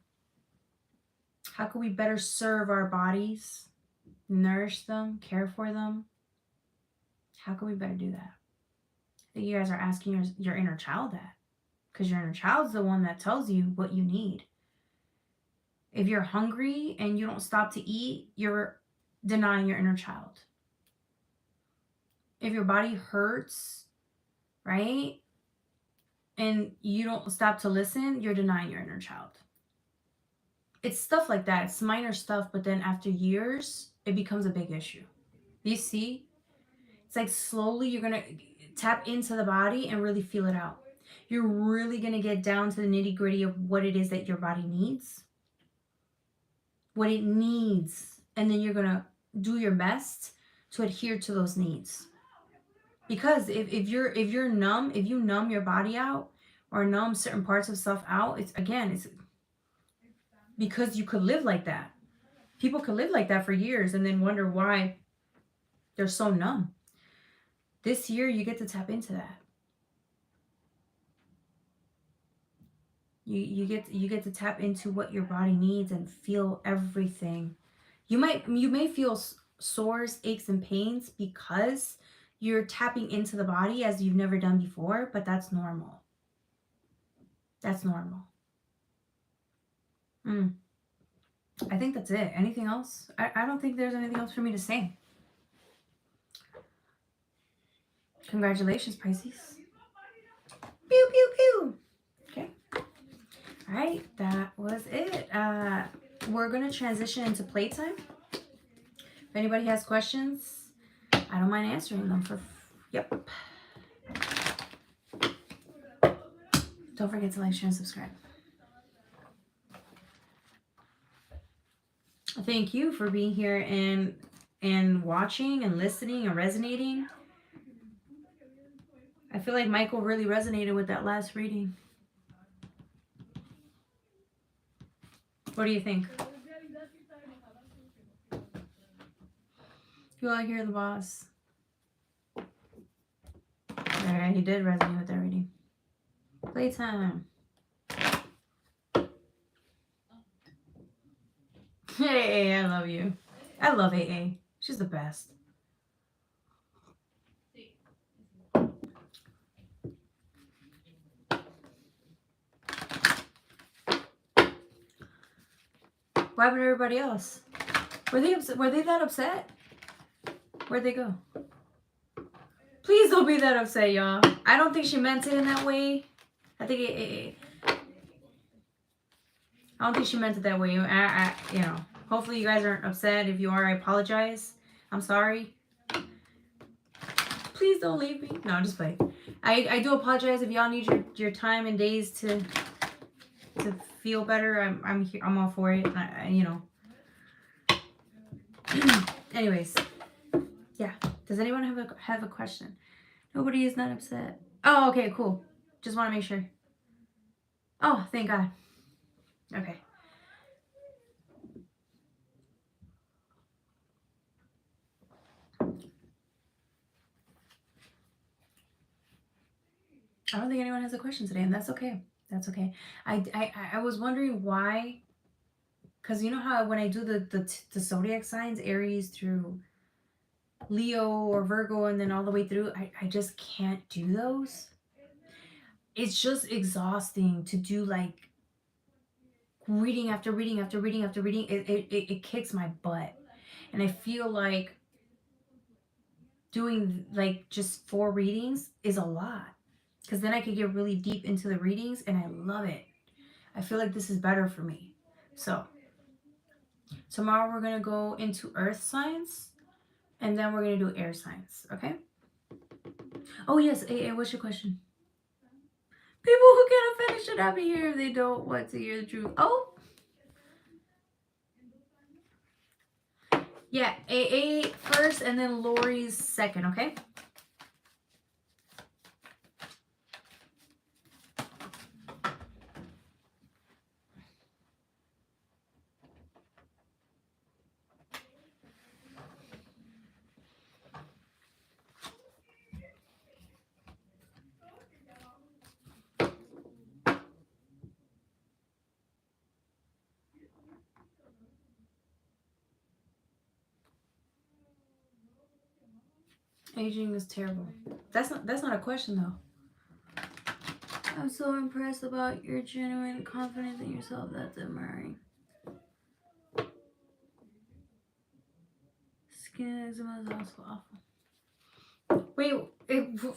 How can we better serve our bodies, nourish them, care for them? How can we better do that? I think you guys are asking your inner child that, because your inner child's the one that tells you what you need. If you're hungry and you don't stop to eat, you're denying your inner child. If your body hurts, right, and you don't stop to listen, you're denying your inner child. It's stuff like that. It's minor stuff, but then after years, it becomes a big issue. You see? It's like slowly you're going to tap into the body and really feel it out. You're really going to get down to the nitty-gritty of what it is that your body needs. What it needs. And then you're going to do your best to adhere to those needs. Because if you're numb, if you numb your body out or numb certain parts of self out, it's because you could live like that. People could live like that for years and then wonder why they're so numb. This year, you get to tap into that. You get to tap into what your body needs and feel everything. You may feel sores, aches, and pains because you're tapping into the body as you've never done before, but that's normal. That's normal. I think that's it. Anything else? I don't think there's anything else for me to say. Congratulations, Pisces. Pew, pew, pew. Okay. All right. That was it. We're going to transition into playtime. If anybody has questions, I don't mind answering them Yep. Don't forget to like, share, and subscribe. Thank you for being here and watching and listening and resonating. I feel like Michael really resonated with that last reading. What do you think? You all hear the boss. Yeah, he did resonate with that reading. Playtime. Hey, I love you. I love AA. She's the best. What happened to everybody else? Were they that upset? Where'd they go? Please don't be that upset, y'all. I don't think she meant it in that way. I think I don't think she meant it that way. Hopefully you guys aren't upset. If you are, I apologize. I'm sorry. Please don't leave me. No, I'm just playing. I do apologize if y'all need your time and days to feel better. I'm here. I'm all for it. Anyways, yeah. Does anyone have a question? Nobody is not upset. Oh, okay, cool. Just want to make sure. Oh, thank God. Okay. I don't think anyone has a question today, and that's okay. That's okay. I was wondering why Because you know how when I do the zodiac signs, Aries through Leo or Virgo, and then all the way through, I just can't do those. It's just exhausting to do like reading after reading after reading after reading. It kicks my butt. And I feel like doing like just 4 readings is a lot. Because then I could get really deep into the readings and I love it. I feel like this is better for me. So tomorrow we're going to go into earth signs and then we're going to do air signs. Okay? Oh, yes. What's your question? People who can't finish it up here, they don't want to hear the truth. Oh, yeah. A first and then Lori's second, okay? Aging is terrible. That's not a question though. I'm so impressed about your genuine confidence in yourself. That's admiring. Skin eczema is also awful. Wait,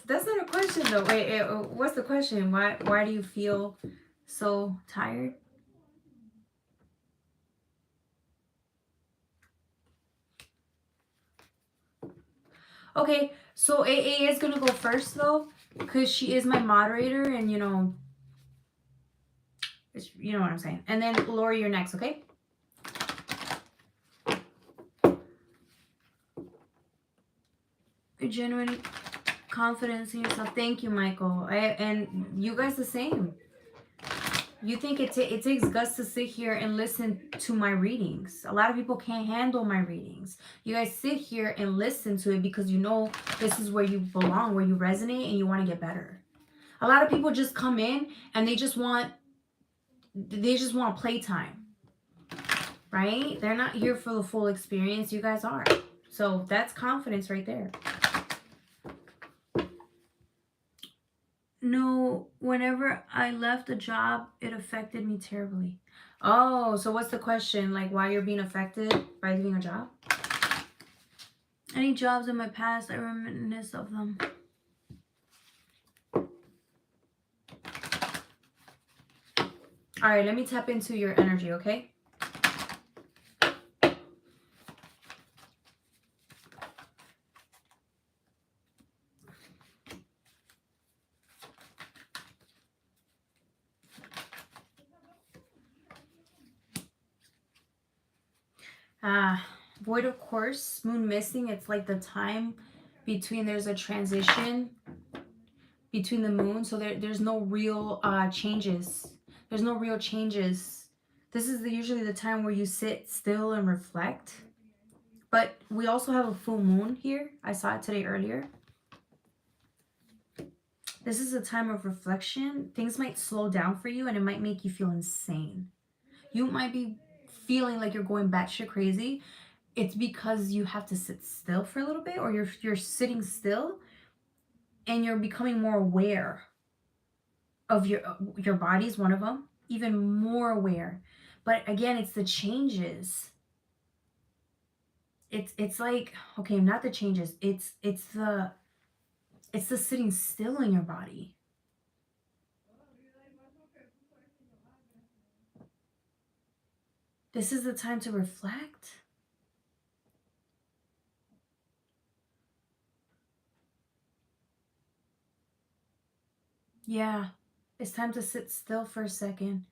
that's not a question though. Wait, what's the question? Why do you feel so tired? Okay, so AA is gonna go first though, because she is my moderator, and you know what I'm saying. And then Lori, you're next, okay? Your genuine confidence in yourself. Thank you, Michael. And you guys the same. You think it takes guts to sit here and listen to my readings. A lot of people can't handle my readings. You guys sit here and listen to it because you know this is where you belong, where you resonate, and you want to get better. A lot of people just come in and they just want playtime, right? They're not here for the full experience. You guys are. So that's confidence right there. No, whenever I left a job, it affected me terribly. Oh, so what's the question? Like why you're being affected by leaving a job? Any jobs in my past, I reminisce of them. All right, let me tap into your energy, okay? Void of course, moon missing. It's like the time between, there's a transition between the moon. So there's no real changes. There's no real changes. This is usually the time where you sit still and reflect. But we also have a full moon here. I saw it today earlier. This is a time of reflection. Things might slow down for you and it might make you feel insane. You might be feeling like you're going batshit crazy. It's because you have to sit still for a little bit, or you're sitting still and you're becoming more aware of your body's one of them, even more aware. But again, it's the changes. It's like, okay, not the changes. It's the sitting still in your body. This is the time to reflect. Yeah, it's time to sit still for a second.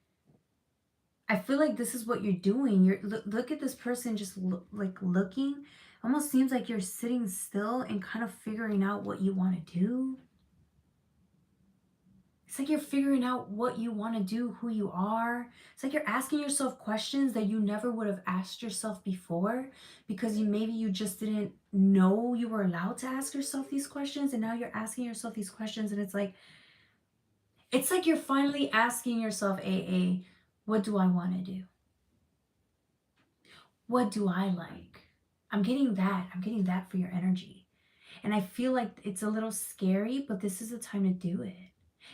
I feel like this is what you're doing. Look at this person just looking. Almost seems like you're sitting still and kind of figuring out what you want to do. It's like you're figuring out what you want to do, who you are. It's like you're asking yourself questions that you never would have asked yourself before, because maybe you just didn't know you were allowed to ask yourself these questions, and now you're asking yourself these questions, and it's like you're finally asking yourself, what do I want to do? What do I like? I'm getting that. I'm getting that for your energy. And I feel like it's a little scary, but this is the time to do it.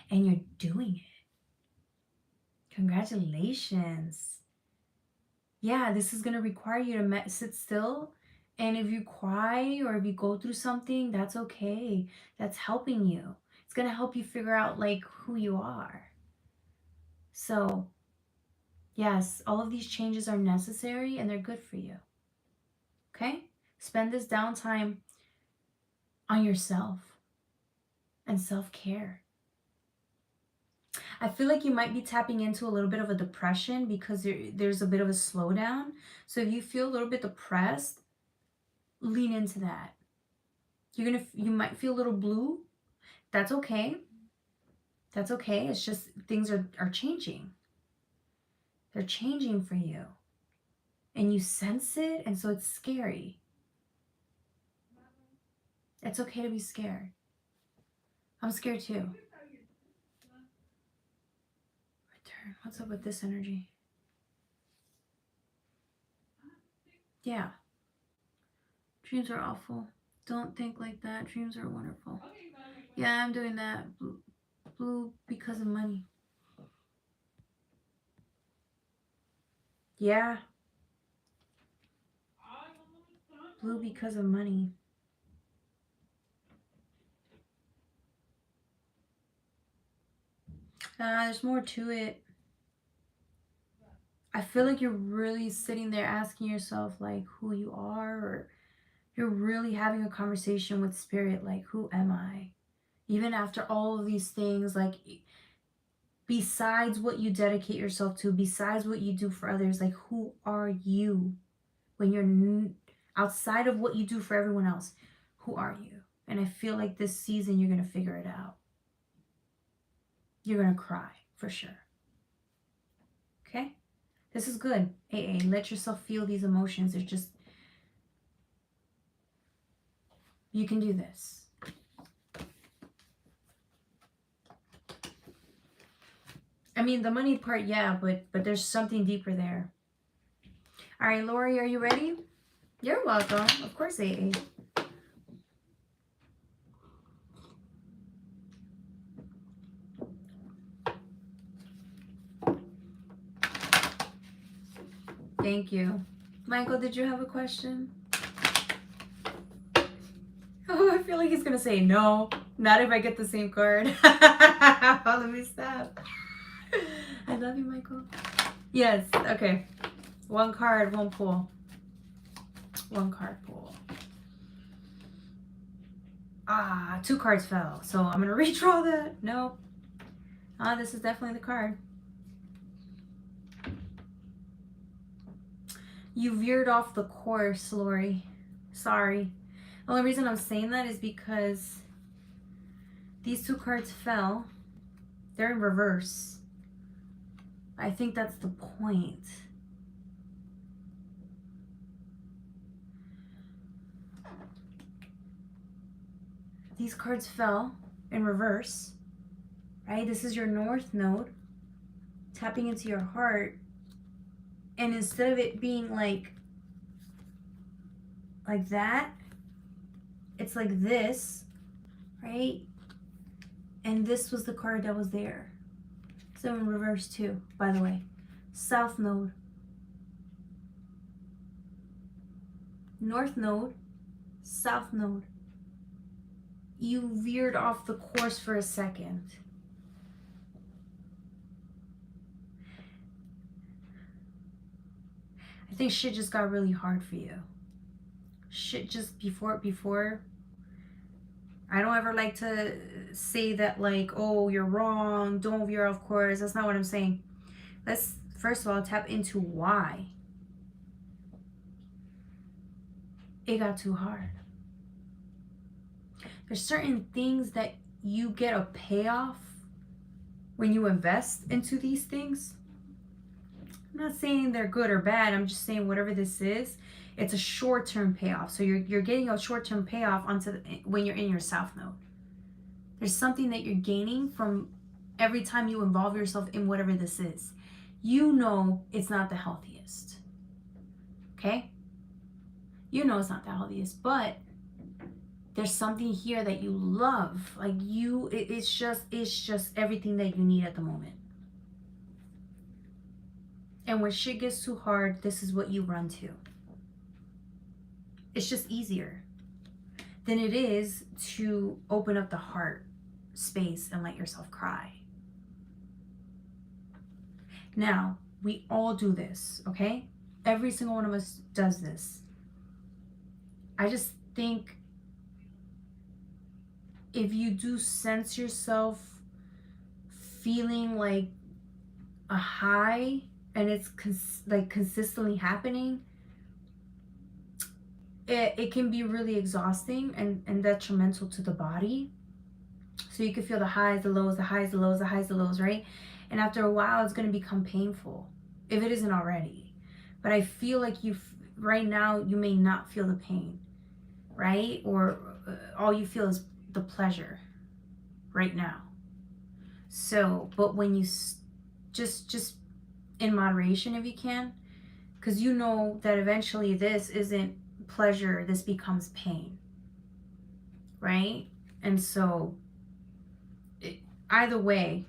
And you're doing it. Congratulations. Yeah, this is going to require you to sit still. And if you cry or if you go through something, that's okay. That's helping you. It's going to help you figure out like who you are. So, yes, all of these changes are necessary and they're good for you. Okay? Spend this downtime on yourself and self-care. I feel like you might be tapping into a little bit of a depression because there's a bit of a slowdown. So if you feel a little bit depressed, lean into that. You might feel a little blue. That's okay. That's okay. It's just things are changing. They're changing for you. And you sense it, and so it's scary. It's okay to be scared. I'm scared too. Return. What's up with this energy? Yeah. Dreams are awful. Don't think like that. Dreams are wonderful. Yeah, I'm doing that. Blue because of money. Yeah. Blue because of money. There's more to it. I feel like you're really sitting there asking yourself like who you are, or you're really having a conversation with spirit like, who am I? Even after all of these things, like besides what you dedicate yourself to, besides what you do for others, like who are you when you're outside of what you do for everyone else? Who are you? And I feel like this season you're going to figure it out. You're going to cry for sure. Okay? This is good. AA, let yourself feel these emotions. It's just, you can do this. I mean, the money part, yeah, but there's something deeper there. All right, Lori, are you ready? You're welcome. Of course, AA. Thank you. Michael, did you have a question? Oh, I feel like he's going to say no. Not if I get the same card. Let me stop. I love you, Michael. Yes, okay. One card, one pull. One card pull. Ah, 2 cards fell. So I'm going to redraw that. Nope. Ah, this is definitely the card. You veered off the course, Lori. Sorry. The only reason I'm saying that is because these 2 cards fell. They're in reverse. I think that's the point. These cards fell in reverse, right? This is your North Node tapping into your heart. And instead of it being like that, it's like this, right? And this was the card that was there. So in reverse too, by the way. South Node. North Node. South Node. You veered off the course for a second. I think shit just got really hard for you. Shit just before. I don't ever like to say that like, oh, you're wrong, don't veer off course. That's not what I'm saying. Let's first of all tap into why it got too hard. There's certain things that you get a payoff when you invest into these things. I'm not saying they're good or bad. I'm just saying whatever this is, it's a short-term payoff. So you're getting a short-term payoff when you're in your South Node. There's something that you're gaining from every time you involve yourself in whatever this is. You know it's not the healthiest. Okay? You know it's not that obvious, but there's something here that you love. Like it's just everything that you need at the moment. And when shit gets too hard, this is what you run to. It's just easier than it is to open up the heart space and let yourself cry. Now, we all do this, okay? Every single one of us does this. I just think if you do sense yourself feeling like a high and it's consistently happening, it can be really exhausting and detrimental to the body. So you can feel the highs, the lows, the highs, the lows, the highs, the lows, right? And after a while, it's going to become painful, if it isn't already. But I feel like right now, you may not feel the pain, right? Or all you feel is the pleasure right now. So, but when you just in moderation, if you can, because you know that eventually this isn't pleasure, this becomes pain, right? And so either way,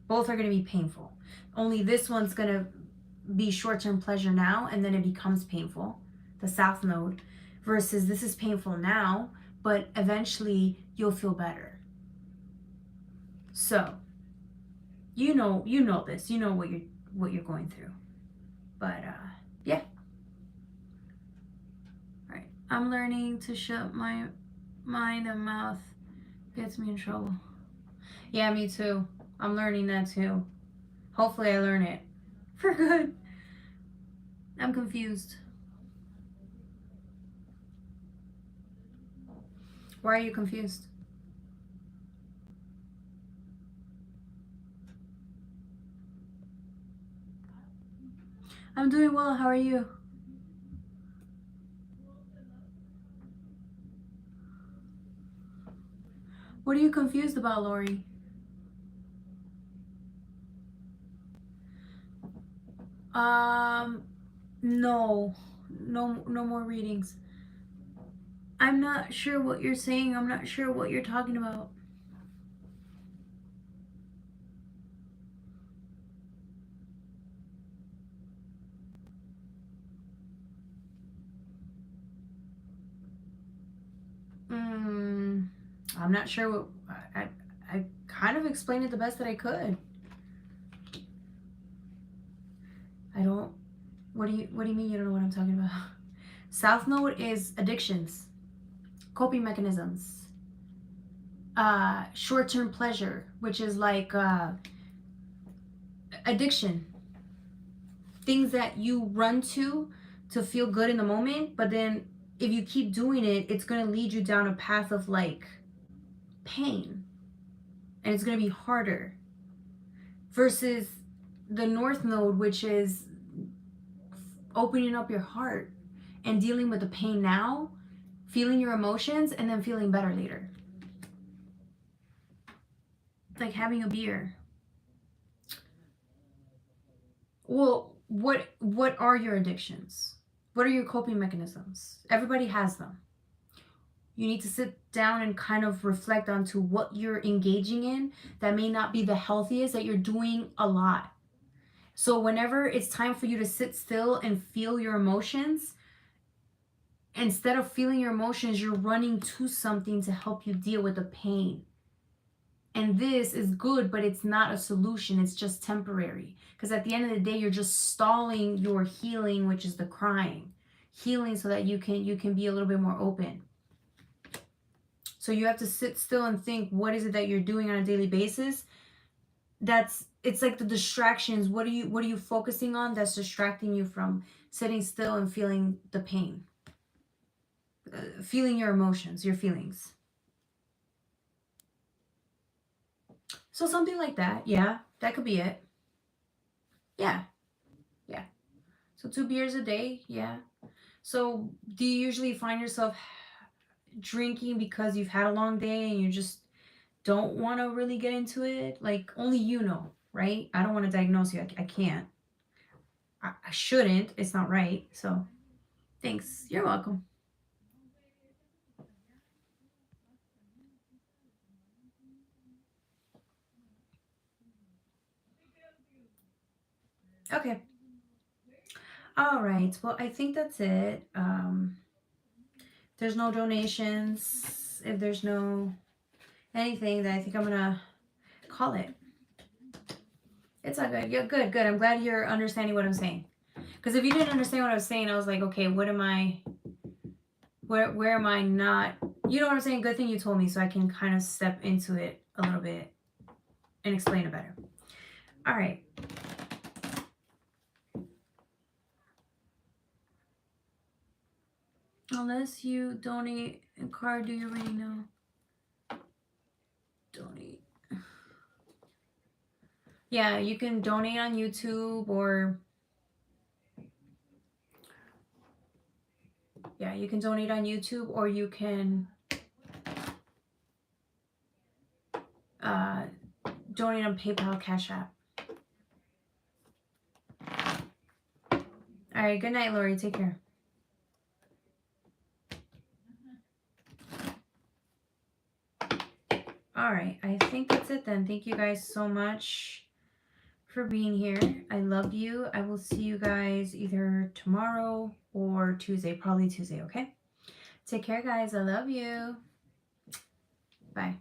both are going to be painful. Only this one's going to be short-term pleasure now, and then it becomes painful, the South Node, versus this is painful now, but eventually you'll feel better. So, you know this, you know what you're going through. But yeah. All right, I'm learning to shut my mind and mouth. Gets me in trouble. Yeah, me too. I'm learning that too. Hopefully I learn it for good. I'm confused. Why are you confused? I'm doing well. How are you? What are you confused about, Lori? No more readings. I'm not sure what you're saying. I'm not sure what you're talking about. I'm not sure what I kind of explained it the best that I could. I don't. What do you mean you don't know what I'm talking about? South Node is addictions, coping mechanisms, short-term pleasure, which is like addiction. Things that you run to feel good in the moment, but then if you keep doing it, it's going to lead you down a path of like pain, and it's going to be harder. Versus the North Node, which is opening up your heart and dealing with the pain now, feeling your emotions, and then feeling better later. Like having a beer. Well, what are your addictions? What are your coping mechanisms? Everybody has them. You need to sit down and kind of reflect onto what you're engaging in that may not be the healthiest, that you're doing a lot. So whenever it's time for you to sit still and feel your emotions, instead of feeling your emotions, you're running to something to help you deal with the pain. And this is good, but it's not a solution. It's just temporary. Because at the end of the day, you're just stalling your healing, which is the crying. Healing so that you can be a little bit more open. So you have to sit still and think, what is it that you're doing on a daily basis? It's like the distractions. What are you focusing on that's distracting you from sitting still and feeling the pain? Feeling your emotions, your feelings. So something like that, yeah, that could be it. Yeah. So 2 beers a day, yeah. So do you usually find yourself drinking because you've had a long day and you just don't want to really get into it? Like only you know, right? I don't want to diagnose you. I can't. I shouldn't. It's not right. So Thanks. You're welcome. Okay. All right. Well, I think that's it. There's no donations. If there's no anything, then I think I'm gonna call it. It's all good. Yeah, good, good. I'm glad you're understanding what I'm saying. Because if you didn't understand what I was saying, I was like, okay, what am I? Where am I not? You know what I'm saying? Good thing you told me, so I can kind of step into it a little bit and explain it better. All right. Unless you donate a card, do you already know? Donate. Yeah, you can donate on YouTube or yeah, you can donate on YouTube or you can donate on PayPal, Cash App. All right, good night, Lori. Take care. All right, I think that's it then. Thank you guys so much for being here. I love you. I will see you guys either tomorrow or Tuesday, probably Tuesday, okay? Take care, guys. I love you. Bye.